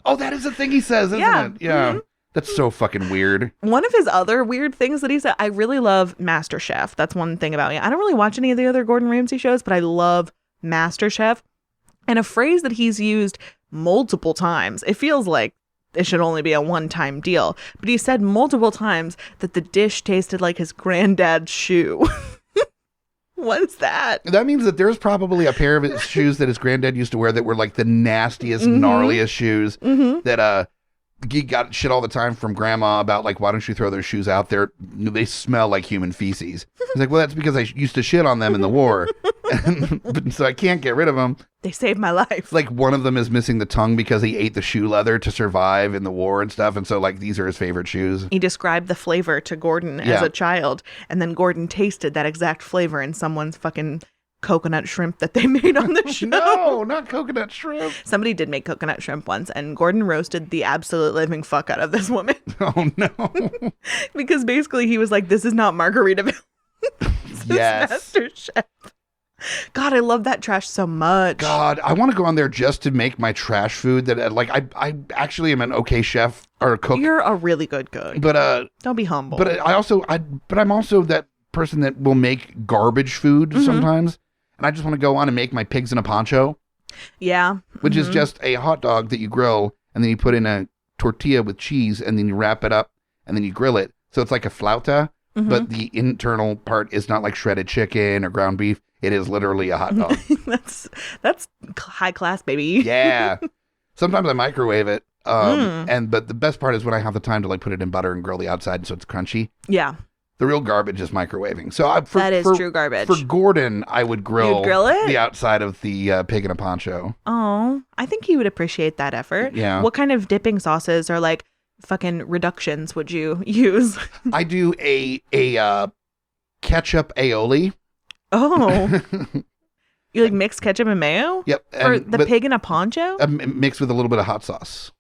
Oh, that is a thing he says, isn't it? Yeah. Mm-hmm. That's so fucking weird. One of his other weird things that he said, I really love MasterChef. That's one thing about me. I don't really watch any of the other Gordon Ramsay shows, but I love MasterChef. And a phrase that he's used multiple times, it feels like it should only be a one-time deal, but he said multiple times that the dish tasted like his granddad's shoe. What's that? That means that there's probably a pair of his shoes that his granddad used to wear that were like the nastiest, gnarliest shoes that he got shit all the time from grandma about like, why don't you throw those shoes out there? They smell like human feces. He's like, well, that's because I used to shit on them in the war. So I can't get rid of them. They saved my life. Like one of them is missing the tongue because he ate the shoe leather to survive in the war and stuff. And so like these are his favorite shoes. He described the flavor to Gordon as a child. And then Gordon tasted that exact flavor in someone's fucking coconut shrimp that they made on the show. No, not coconut shrimp. Somebody did make coconut shrimp once, and Gordon roasted the absolute living fuck out of this woman. Oh, no. Because basically he was like, this is not Margaritaville. This Yes. is MasterChef. God, I love that trash so much. God, I want to go on there just to make my trash food that like I actually am an okay chef or a cook. You're a really good cook. But don't be humble. But I'm also that person that will make garbage food sometimes. And I just want to go on and make my pigs in a poncho. Yeah. Which is just a hot dog that you grill and then you put in a tortilla with cheese and then you wrap it up and then you grill it. So it's like a flauta, but the internal part is not like shredded chicken or ground beef. It is literally a hot dog. That's high class, baby. Yeah. Sometimes I microwave it. But the best part is when I have the time to like put it in butter and grill the outside so it's crunchy. Yeah. The real garbage is microwaving. So that is true garbage. For Gordon, I would grill it? the outside of the pig in a poncho. Oh, I think he would appreciate that effort. Yeah. What kind of dipping sauces or like fucking reductions would you use? I do a ketchup aioli. Oh. You like mix ketchup and mayo? Yep. For the pig in a poncho? Mixed with a little bit of hot sauce.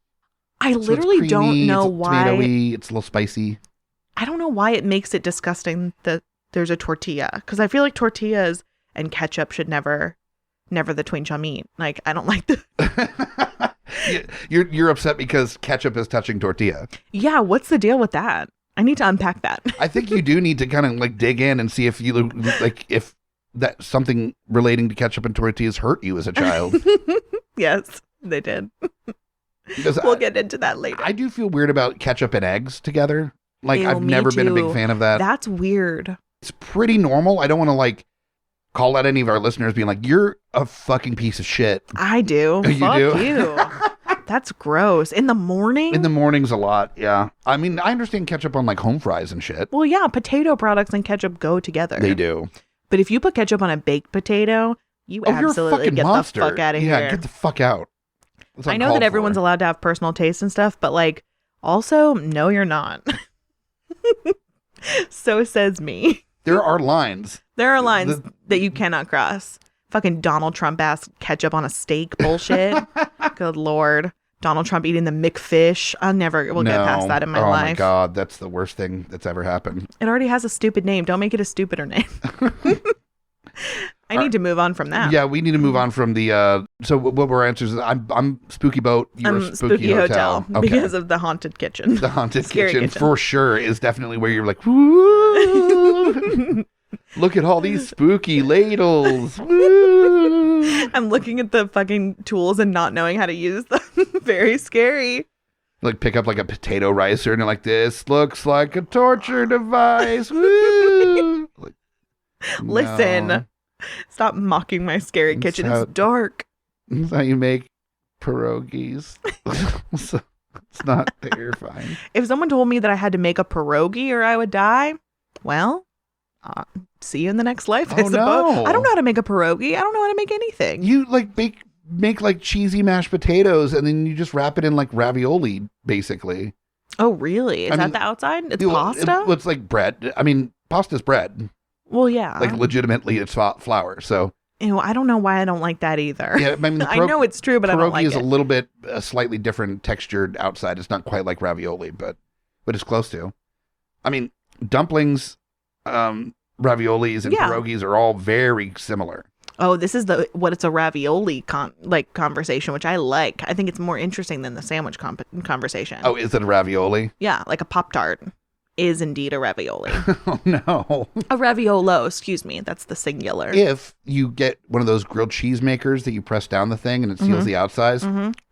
I literally don't know why. Tomatoey, it's a little spicy. I don't know why it makes it disgusting that there's a tortilla. Because I feel like tortillas and ketchup should never the twin shall meet. Like, I don't like the... You're upset because ketchup is touching tortilla. Yeah, what's the deal with that? I need to unpack that. I think you do need to kind of like dig in and see if you like if that something relating to ketchup and tortillas hurt you as a child. Yes, they did. We'll get into that later. I do feel weird about ketchup and eggs together. Like, Ew, I've never been a big fan of that. That's weird. It's pretty normal. I don't want to like call out any of our listeners being like, you're a fucking piece of shit. I do. You Fuck do? you. That's gross. In the morning? In the mornings a lot, yeah. I mean, I understand ketchup on like home fries and shit. Well, yeah, potato products and ketchup go together. They do. But if you put ketchup on a baked potato, you absolutely get monster. the fuck out of here. Yeah, get the fuck out. I know that everyone's allowed to have personal taste and stuff, but like Also, no, you're not. So says me. There are lines. There are lines that you cannot cross. Fucking Donald Trump ass ketchup on a steak bullshit. Good Lord. Donald Trump eating the McFish. I never will get past that in my life. Oh my God, that's the worst thing that's ever happened. It already has a stupid name. Don't make it a stupider name. I need to move on from that. Yeah, we need to move on from the. So what were our answers? I'm Spooky Boat. You're Spooky Hotel. Okay. Because of the haunted kitchen. The haunted kitchen for sure is definitely where you're like, woo! Look at all these spooky ladles. Woo! I'm looking at the fucking tools and not knowing how to use them. Very scary. Like pick up like a potato ricer and you're like, this looks like a torture device. Woo! Like, listen. No. Stop mocking my scary kitchen. It's dark. That's how you make pierogies. So it's not terrifying. If someone told me that I had to make a pierogi or I would die, well, see you in the next life, I suppose. No. I don't know how to make a pierogi. I don't know how to make anything. You like make like cheesy mashed potatoes and then you just wrap it in like ravioli, basically. Oh, really? Is that the outside? It's pasta? It's like bread. I mean, pasta's bread. Well, yeah. Like legitimately it's flour. So I don't know why I don't like that either. Yeah, I mean, I know it's true, but I don't like it. Pierogi is a litlittle bit slightly different textured outside. It's not quite like ravioli, but it's close to. I mean, dumplings, raviolis, and pierogies are all very similar. Oh, this is what it's a ravioli conversation, which I like. I think it's more interesting than the sandwich conversation. Oh, is it a ravioli? Yeah, like a Pop-Tart is indeed a ravioli. Oh, no. A raviolo, excuse me. That's the singular. If you get one of those grilled cheese makers that you press down the thing and it seals the outsides,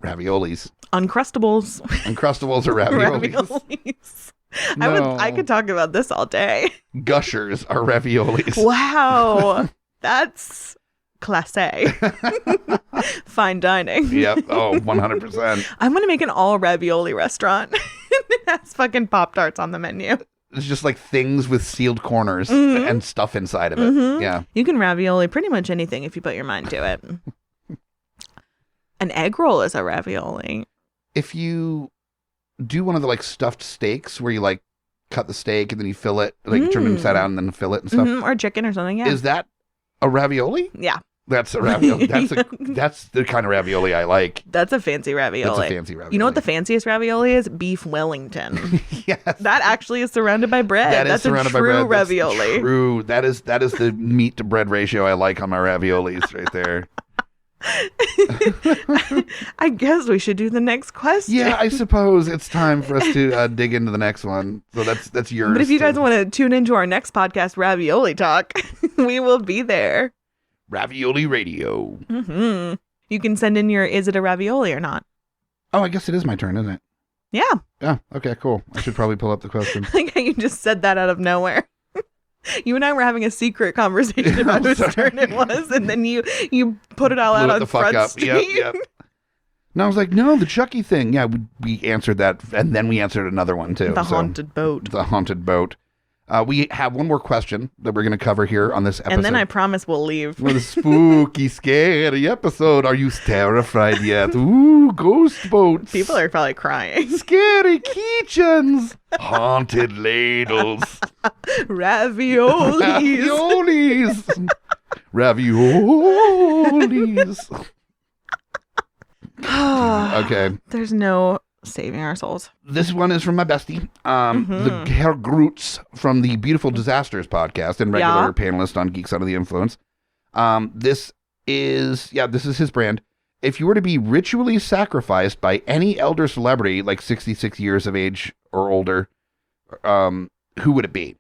raviolis. Uncrustables. Uncrustables are raviolis. No. I could talk about this all day. Gushers are raviolis. Wow. That's classe. Fine dining. Yep. Oh, 100%. I'm going to make an all ravioli restaurant. It has fucking Pop-Tarts on the menu. It's just like things with sealed corners and stuff inside of it. Yeah. You can ravioli pretty much anything if you put your mind to it. An egg roll is a ravioli. If you do one of the like stuffed steaks where you like cut the steak and then you fill it, like turn it inside out and then fill it and stuff. Or chicken or something, yeah. Is that a ravioli? Yeah. That's a ravioli. That's the kind of ravioli I like. That's a fancy ravioli. That's a fancy ravioli. You know what the fanciest ravioli is? Beef Wellington. Yes. That actually is surrounded by bread. That's a true ravioli. That's true. That is the meat to bread ratio I like on my raviolis right there. I guess we should do the next question. Yeah, I suppose it's time for us to dig into the next one. So that's yours. But if you guys want to tune into our next podcast, Ravioli Talk, we will be there. Ravioli Radio. Mm-hmm. You can send in your, is it a ravioli or not? Oh, I guess it is my turn, isn't it? Yeah. Yeah. Okay, cool. I should probably pull up the question. I like how you just said that out of nowhere. You and I were having a secret conversation about whose turn it was, and then you put it all out on Front Street. Yep. And I was like, no, the Chucky thing. Yeah, we answered that, and then we answered another one, too. The haunted boat. The haunted boat. We have one more question that we're going to cover here on this episode. And then I promise we'll leave. For the spooky, scary episode. Are you terrified yet? Ooh, ghost boats. People are probably crying. Scary kitchens. Haunted ladles. Raviolis. Raviolis. Okay. There's no saving our souls. This one is from my bestie, the Herr Groots from the Beautiful Disasters podcast and regular panelist on Geeks Under the Influence. This is his brand. If you were to be ritually sacrificed by any elder celebrity, like 66 years of age or older, who would it be?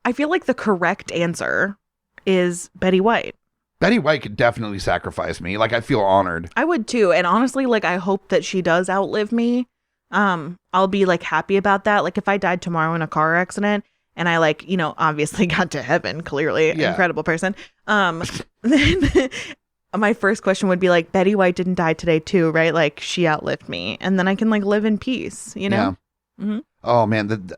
I feel like the correct answer is Betty White. Betty White could definitely sacrifice me. Like, I feel honored. I would too. And honestly, like, I hope that she does outlive me. I'll be like happy about that. Like if I died tomorrow in a car accident and I like, obviously got to heaven, clearly incredible person. Then my first question would be like, Betty White didn't die today too, right? Like she outlived me and then I can like live in peace, Yeah. Mm-hmm. Oh man. The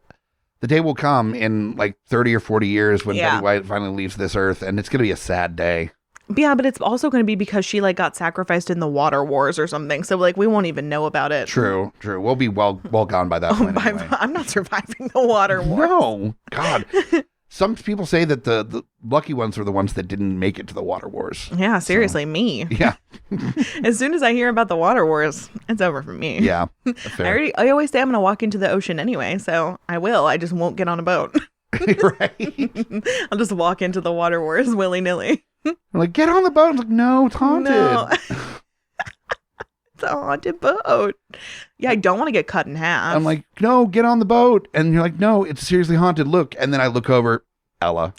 day will come in like 30 or 40 years when Betty White finally leaves this earth and it's going to be a sad day. Yeah, but it's also going to be because she like got sacrificed in the water wars or something. So like we won't even know about it. True. We'll be well gone by that point. Anyway. I'm not surviving the water wars. No, God. Some people say that the lucky ones were the ones that didn't make it to the water wars. Yeah, seriously, me. Yeah. As soon as I hear about the water wars, it's over for me. Yeah. Fair. I always say I'm going to walk into the ocean anyway, so I will. I just won't get on a boat. Right. I'll just walk into the water wars willy-nilly. I'm like, get on the boat. I'm like, no, it's haunted. No. It's a haunted boat. Yeah, I don't want to get cut in half. I'm like, no, get on the boat. And you're like, no, it's seriously haunted. Look. And then I look over, Ella,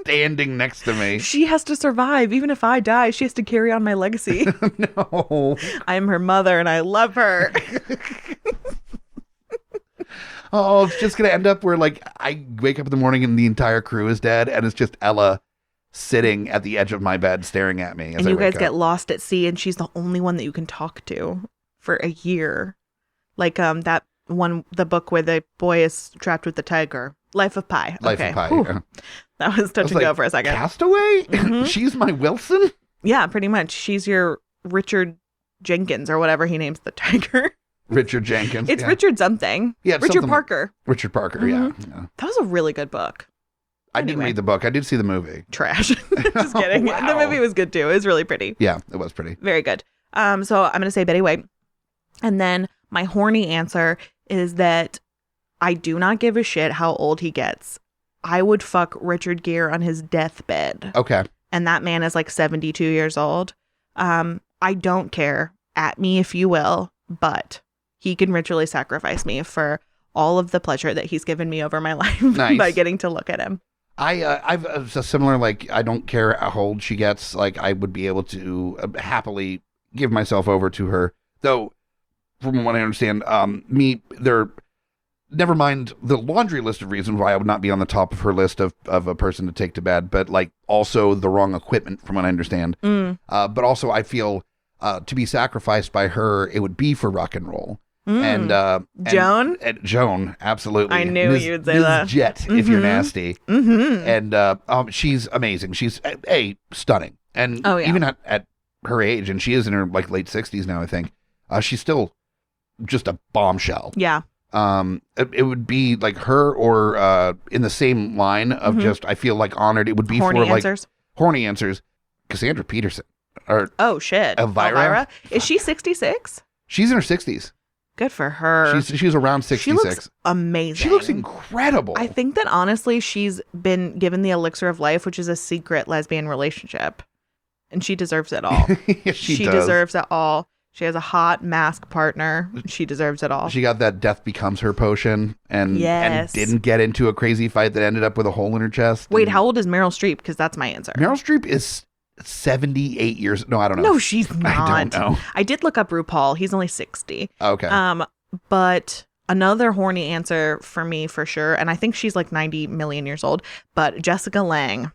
standing next to me. She has to survive. Even if I die, she has to carry on my legacy. No. I am her mother and I love her. Oh, it's just going to end up where, like, I wake up in the morning and the entire crew is dead, and it's just Ella sitting at the edge of my bed staring at me. And you guys get lost at sea, and she's the only one that you can talk to for a year. Like that one, the book where the boy is trapped with the tiger. Life of Pi. Life of Pi. Yeah. That was touch and go for a second. Castaway? Mm-hmm. She's my Wilson? Yeah, pretty much. She's your Richard Jenkins or whatever he names the tiger. Richard Jenkins. It's Richard something. Yeah, Richard Parker. Richard Parker, mm-hmm. Yeah. That was a really good book. I didn't read the book. I did see the movie. Trash. Just kidding. Wow. The movie was good too. It was really pretty. Yeah, it was pretty. Very good. So I'm going to say Betty White. And then my horny answer is that I do not give a shit how old he gets. I would fuck Richard Gere on his deathbed. Okay. And that man is like 72 years old. I don't care. At me if you will. But he can ritually sacrifice me for all of the pleasure that he's given me over my life by getting to look at him. I've a similar, like, I don't care how old she gets. Like, I would be able to happily give myself over to her. Though, from what I understand, never mind the laundry list of reasons why I would not be on the top of her list of a person to take to bed, but like also the wrong equipment from what I understand. But also I feel to be sacrificed by her, it would be for rock and roll. And Joan? And Joan, absolutely. I knew you'd say that. Jet, mm-hmm. If you're nasty. Mm-hmm. And she's amazing. She's stunning. And even at her age, and she is in her like late 60s now, I think, she's still just a bombshell. Yeah. It would be like her or in the same line of just, I feel like honored. It would be horny for answers. Like horny answers. Cassandra Peterson. Or oh shit. Elvira? Is she 66? She's in her 60s. Good for her. She's around 66. She looks amazing. She looks incredible. I think that honestly, she's been given the elixir of life, which is a secret lesbian relationship. And she deserves it all. She deserves it all. She has a hot mask partner. She deserves it all. She got that death becomes her potion and didn't get into a crazy fight that ended up with a hole in her chest. Wait, how old is Meryl Streep? Because that's my answer. Meryl Streep is 78 years. No, I don't know. No, she's not. I don't know. I did look up RuPaul. He's only 60. Okay. But another horny answer for me for sure, and I think she's like 90 million years old, but Jessica Lange.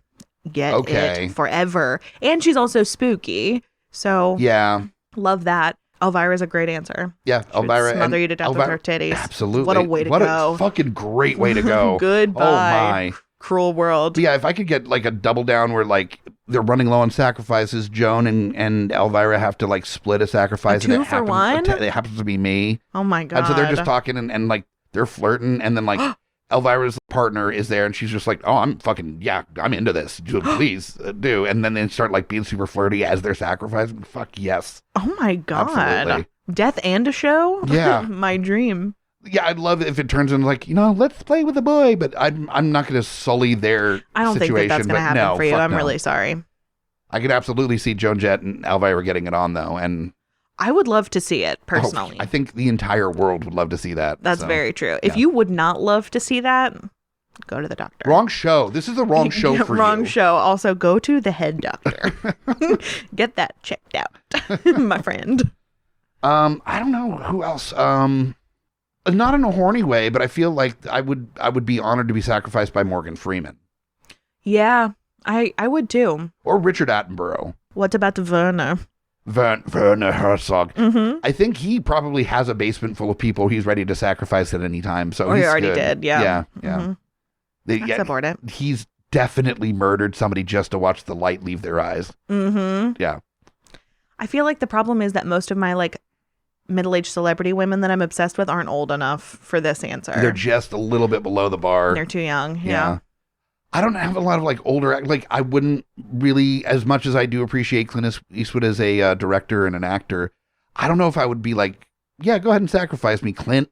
Get it forever. And she's also spooky. So yeah. Love that. Elvira's a great answer. Yeah, Elvira. She'd smother you to death with her titties. Absolutely. What a way to go. What a fucking great way to go. Goodbye. Oh my. Cruel world. But yeah, if I could get like a double down where like they're running low on sacrifices, Joan and Elvira have to like split a sacrifice. A two for one? It happens to be me. Oh my God. And so they're just talking and like they're flirting and then like Elvira's partner is there and she's just like, oh, I'm into this. Please do. And then they start like being super flirty as they're sacrificing. Fuck yes. Oh my God. Absolutely. Death and a show? Yeah. My dream. Yeah, I'd love it if it turns into like, let's play with the boy, but I'm not going to sully their situation. I don't think that's going to happen for you. I'm really sorry. I could absolutely see Joan Jett and Elvira getting it on though. And I would love to see it personally. I think the entire world would love to see that. That's very true. If you would not love to see that, go to the doctor. Wrong show. This is the wrong show for you. Wrong show. Also, go to the head doctor. Get that checked out, my friend. I don't know who else. Not in a horny way, but I feel like I would be honored to be sacrificed by Morgan Freeman. Yeah, I would too. Or Richard Attenborough. What about Werner? Werner Herzog. Mm-hmm. I think he probably has a basement full of people he's ready to sacrifice at any time. So he already did. Yeah. Yeah. Mm-hmm. I support it. He's definitely murdered somebody just to watch the light leave their eyes. Mm-hmm. Yeah. I feel like the problem is that most of my like middle-aged celebrity women that I'm obsessed with aren't old enough for this answer. They're just a little bit below the bar. They're too young. Yeah. I don't have a lot of like older, like I wouldn't really, as much as I do appreciate Clint Eastwood as a director and an actor, I don't know if I would be like, yeah, go ahead and sacrifice me, Clint.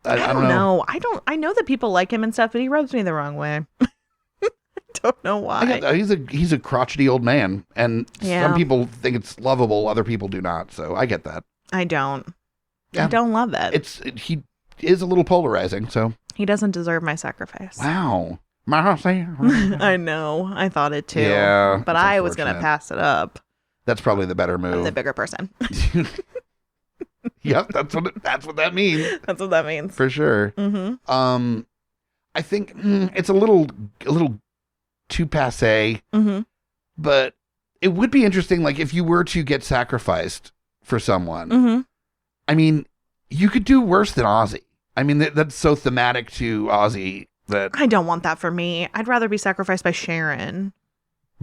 I don't know. I know that people like him and stuff, but he rubs me the wrong way. I don't know why. He's a crotchety old man, and Yeah. some people think it's lovable, other people do not. So I get that. I don't. Yeah. I don't love it. He is a little polarizing. So He doesn't deserve my sacrifice. wow. I know. I thought it too. Yeah, But that's I was going to unfortunate. pass it up. That's probably the better I'm move. the bigger person. Yep, that's what that means That's what that means. for sure. Mm-hmm. I think it's a little too passé, Mm-hmm. but it would be interesting, like if you were to get sacrificed for someone. Mm-hmm. I mean, you could do worse than Ozzy. I mean, that's so thematic to Ozzy that I don't want that for me. I'd rather be sacrificed by Sharon.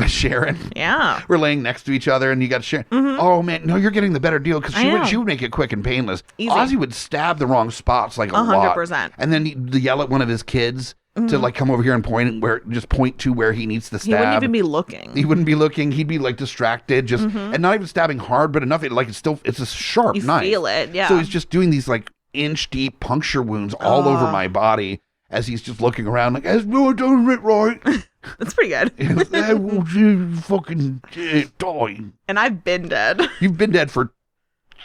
Sharon. Yeah. We're laying next to each other, and you got Sharon. Mm-hmm. Oh man, no, you're getting the better deal because I know. she would make it quick and painless. Easy. Ozzy would stab the wrong spots like a lot, 100%. and then he'd yell at one of his kids to like come over here and point to where he needs to stab. He wouldn't even be looking. He wouldn't be looking. He'd be like distracted, just and not even stabbing hard, but enough. It's a sharp You knife. feel it, yeah. So he's just doing these like inch deep puncture wounds all over my body as he's just looking around like, "Has no one done it right?" That's pretty good. I will you fucking die. And I've been dead. You've been dead for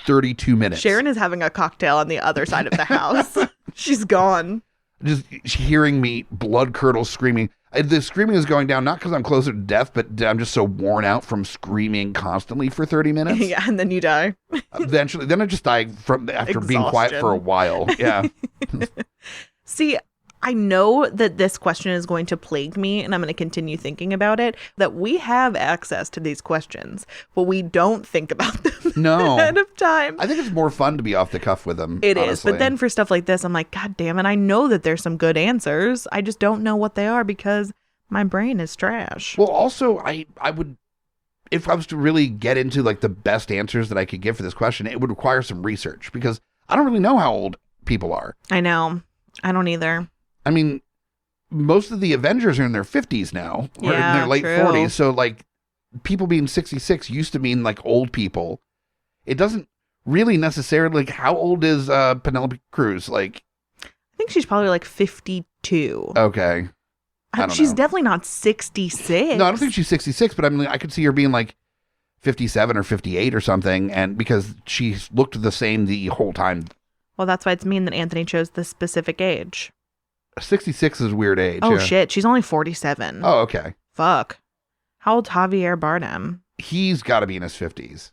32 minutes. Sharon is having a cocktail on the other side of the house. She's gone. Just hearing me blood curdle screaming. The screaming is going down not because I'm closer to death, but I'm just so worn out from screaming constantly for 30 minutes. Yeah, and then you die. Eventually, then I just die after being quiet for a while. Yeah. See, I know that this question is going to plague me, and I'm going to continue thinking about it, that we have access to these questions, but we don't think about them No. ahead of time. I think it's more fun to be off the cuff with them. It is, honestly. but then for stuff like this, I'm like, God damn it, I know that there's some good answers. I just don't know what they are because my brain is trash. Well, also, I would, if I was to really get into like the best answers that I could give for this question, it would require some research because I don't really know how old people are. I know. I don't either. I mean, most of the Avengers are in their 50s now, or in their late true. 40s. So, like, people being 66 used to mean like old people. It doesn't really necessarily, like, how old is Penelope Cruz? Like, I think she's probably like 52. okay. I don't She's know. definitely not 66. No, I don't think she's 66, but I mean, I could see her being like 57 or 58 or something, and because she's looked the same the whole time. Well, that's why it's mean that Anthony chose the specific age. 66 is a weird age. Oh, yeah. shit. She's only 47. Oh, okay. Fuck. How old's Javier Bardem? He's got to be in his 50s.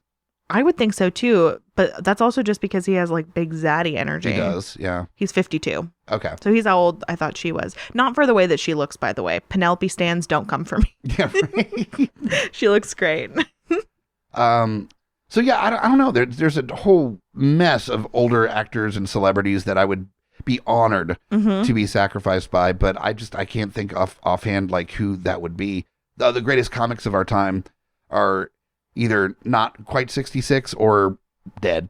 I would think so, too. But that's also just because he has, like, big zaddy energy. He does, yeah. He's 52. Okay. So he's how old I thought she was. Not for the way that she looks, by the way. Penelope stands don't come for me. Yeah, right. She looks great. So yeah, I don't know. There's a whole mess of older actors and celebrities that I would be honored to be sacrificed by, but I can't think offhand like who that would be. The greatest comics of our time are either not quite 66 or dead.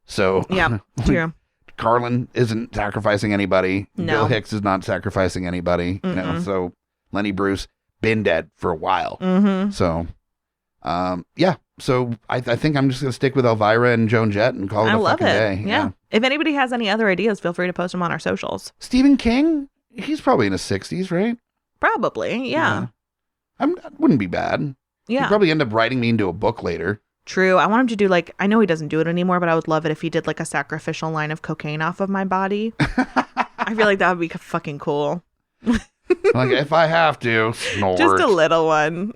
So Yeah, true. Carlin isn't sacrificing anybody. No. Bill Hicks is not sacrificing anybody. You know, so Lenny Bruce been dead for a while. So, yeah. So I think I'm just gonna stick with Elvira and Joan Jett and call it I a love fucking it. day. Yeah. If anybody has any other ideas, feel free to post them on our socials. Stephen King, he's probably in his 60s, right? Probably. Yeah. That wouldn't be bad. Yeah. He'd probably end up writing me into a book later. True. I want him to do like, I know he doesn't do it anymore, but I would love it if he did like a sacrificial line of cocaine off of my body. I feel like that would be fucking cool. Like, if I have to, snort. Just a little one.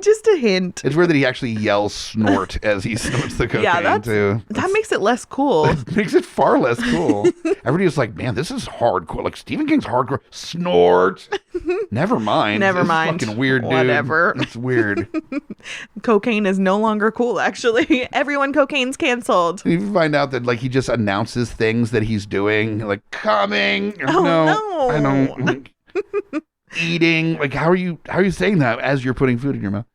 Just a hint. It's weird that he actually yells snort as he snorts the cocaine, too. That makes it less cool. It makes it far less cool. Everybody was like, man, this is hardcore. Like, Stephen King's hardcore. Snort. Never mind. Never It's mind. Fucking weird, dude. Whatever. It's weird. Cocaine is no longer cool, actually. Everyone cocaine's canceled. You find out that, like, he just announces things that he's doing. Like, coming. Oh, no. I don't. eating. Like, how are you saying that as you're putting food in your mouth?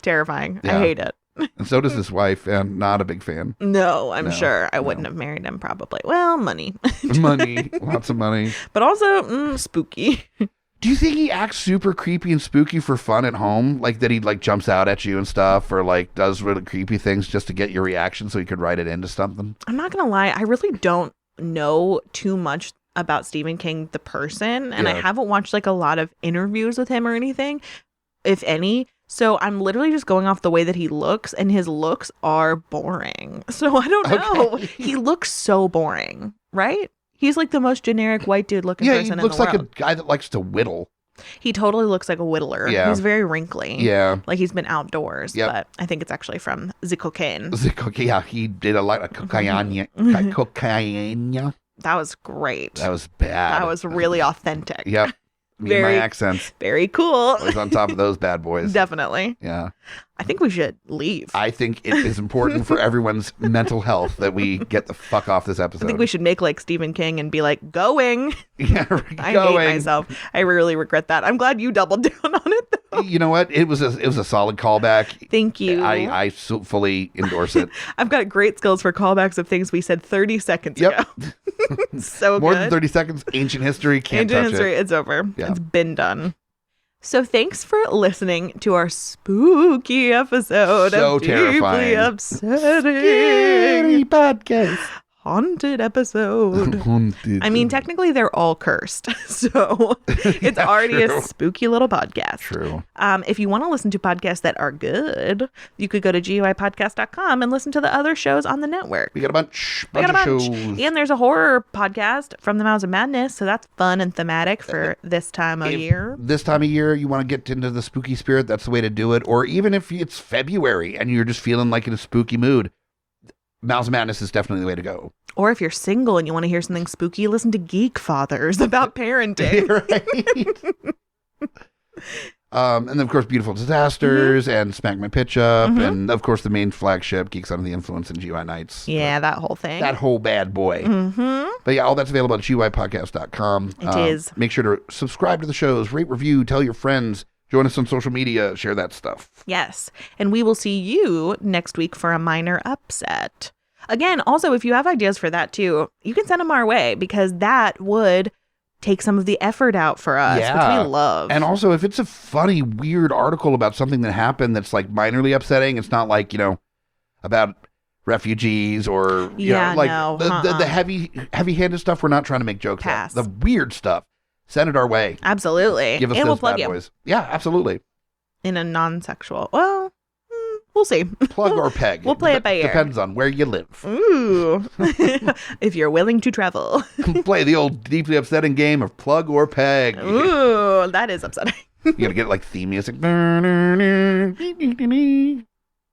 Terrifying. Yeah. I hate it. And so does his wife, and not a big fan. No, I'm No, sure I no. wouldn't have married him probably. Well, money. Money, lots of money. But also spooky. Do you think he acts super creepy and spooky for fun at home? Like that he like jumps out at you and stuff, or like does really creepy things just to get your reaction so he could write it into something? I'm not going to lie. I really don't know too much about Stephen King, the person. And I Yeah. haven't watched like a lot of interviews with him or anything, if any. So I'm literally just going off the way that he looks, and his looks are boring. So I don't know. Okay. He looks so boring, right? He's like the most generic white dude looking Yeah, person he in looks the like world. a guy that likes to whittle. He totally looks like a whittler. Yeah. He's very wrinkly. Yeah. Like he's been outdoors, Yep. but I think it's actually from the cocaine. Yeah, he did a lot of cocaine. Cocaine. That was great. That was bad. That was really authentic. Yep. Me and Very- my accents. Very cool. I was on top of those bad boys. Definitely. Yeah. I think we should leave. I think it is important for everyone's mental health that we get the fuck off this episode. I think we should make like Stephen King and be like, going. Yeah, I going. hate myself. I really regret that. I'm glad you doubled down on it though. You know what? It was a solid callback. Thank you. I fully endorse it. I've got great skills for callbacks of things we said 30 seconds Yep. ago. So More good. than 30 seconds. Ancient history. Can't Ancient touch history, it. it's over. Yeah. It's been done. So thanks for listening to our spooky episode So of Deeply terrifying. Upsetting Scary podcast. Haunted episode. Haunted. I mean, technically they're all cursed, so it's Yeah, already true. a spooky little podcast. True. If you want to listen to podcasts that are good, you could go to guipodcast.com and listen to the other shows on the network. We got a bunch We got a of bunch. shows. And there's a horror podcast from the Mouths of Madness, so that's fun and thematic for this time of If year. This time of year, you want to get into the spooky spirit, that's the way to do it. Or even if it's February and you're just feeling like in a spooky mood, Mouths of Madness is definitely the way to go. Or if you're single and you want to hear something spooky, listen to Geek Fathers about parenting. Right? And then, of course, Beautiful Disasters and Smack My Pitch Up. And, of course, the main flagship, Geeks Under the Influence and GUI Nights. Yeah, that whole thing. That whole bad boy. Mm-hmm. But yeah, all that's available at GUIPodcast.com. It is. Make sure to subscribe to the shows, rate, review, tell your friends, join us on social media, share that stuff. Yes. And we will see you next week for a minor upset. Again, also, if you have ideas for that too, you can send them our way because that would take some of the effort out for us, Yeah. which we love. And also, if it's a funny, weird article about something that happened that's like minorly upsetting, it's not like, about refugees or, Yeah, like no, the heavy-handed stuff we're not trying to make jokes Pass. about. The weird stuff, send it our way. Absolutely. Give us and those we'll plug bad you boys. Yeah, absolutely. in a non-sexual. Well, we'll see. Plug or peg. We'll play it by ear. Depends on where you live. Ooh. If you're willing to travel. Play the old deeply upsetting game of plug or peg. Ooh, that is upsetting. You gotta get like theme music.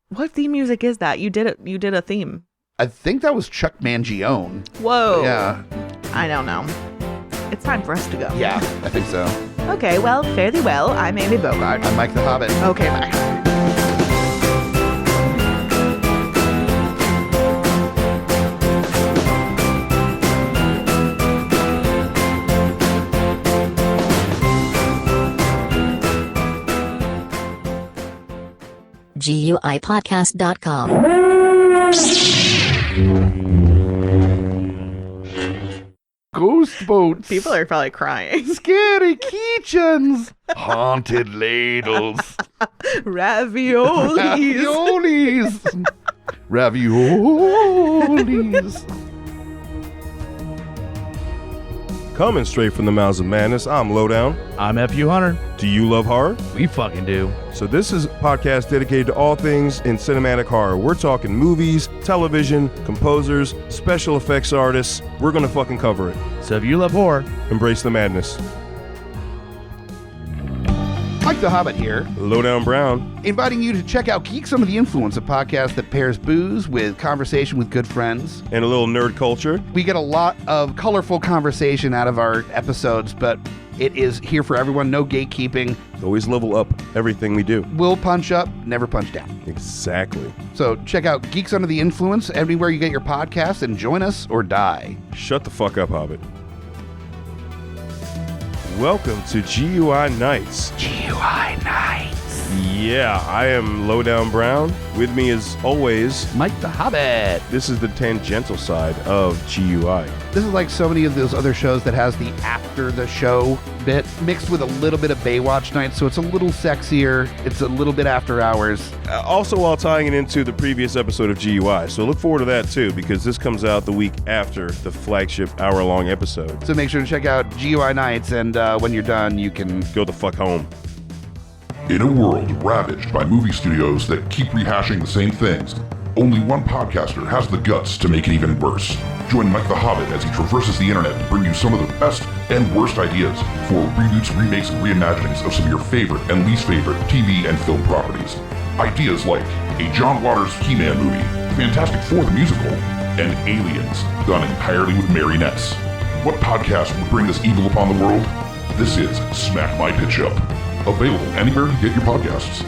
What theme music is that? You did it. You did a theme. I think that was Chuck Mangione. Whoa. Yeah. I don't know. It's time for us to go. Yeah, I think so. Okay, well, fare thee well. I'm Amy Bogarde. I'm Mike the Hobbit. Okay, bye. GUIPodcast.com. Ghost boats. People are probably crying. Scary kitchens. Haunted ladles. Raviolis. Raviolis. Coming straight from the mouths of madness, I'm Lowdown. I'm F.U. Hunter. Do you love horror? We fucking do. So this is a podcast dedicated to all things in cinematic horror. We're talking movies, television, composers, special effects artists. We're gonna fucking cover it. So if you love horror, Embrace the madness. Mike the Hobbit here, Lowdown Brown. inviting you to check out Geeks Under the Influence, a podcast that pairs booze with conversation with good friends. And a little nerd culture. We get a lot of colorful conversation out of our episodes, but it is here for everyone, no gatekeeping. Always level up everything we do. We'll punch up, never punch down. Exactly. So check out Geeks Under the Influence everywhere you get your podcasts and join us or die. Shut the fuck up, Hobbit. Welcome to GUI Nights. GUI Nights. Yeah, I am Lowdown Brown. With me as always, Mike the Hobbit. this is the tangential side of GUI. This is like so many of those other shows that has the after the show bit mixed with a little bit of Baywatch Nights, so it's a little sexier. It's a little bit after hours. Also while tying it into the previous episode of GUI. So look forward to that too, because this comes out the week after the flagship hour-long episode. So make sure to check out GUI Nights, and when you're done, you can Go the fuck home. In a world ravaged by movie studios that keep rehashing the same things, only one podcaster has the guts to make it even worse. Join Mike the Hobbit as he traverses the internet to bring you some of the best and worst ideas for reboots, remakes, and reimaginings of some of your favorite and least favorite TV and film properties. Ideas like a John Waters He-Man movie, Fantastic Four the musical, and Aliens, done entirely with marionettes. What podcast would bring this evil upon the world? This is Smack My Pitch Up. Available anywhere you get your podcasts.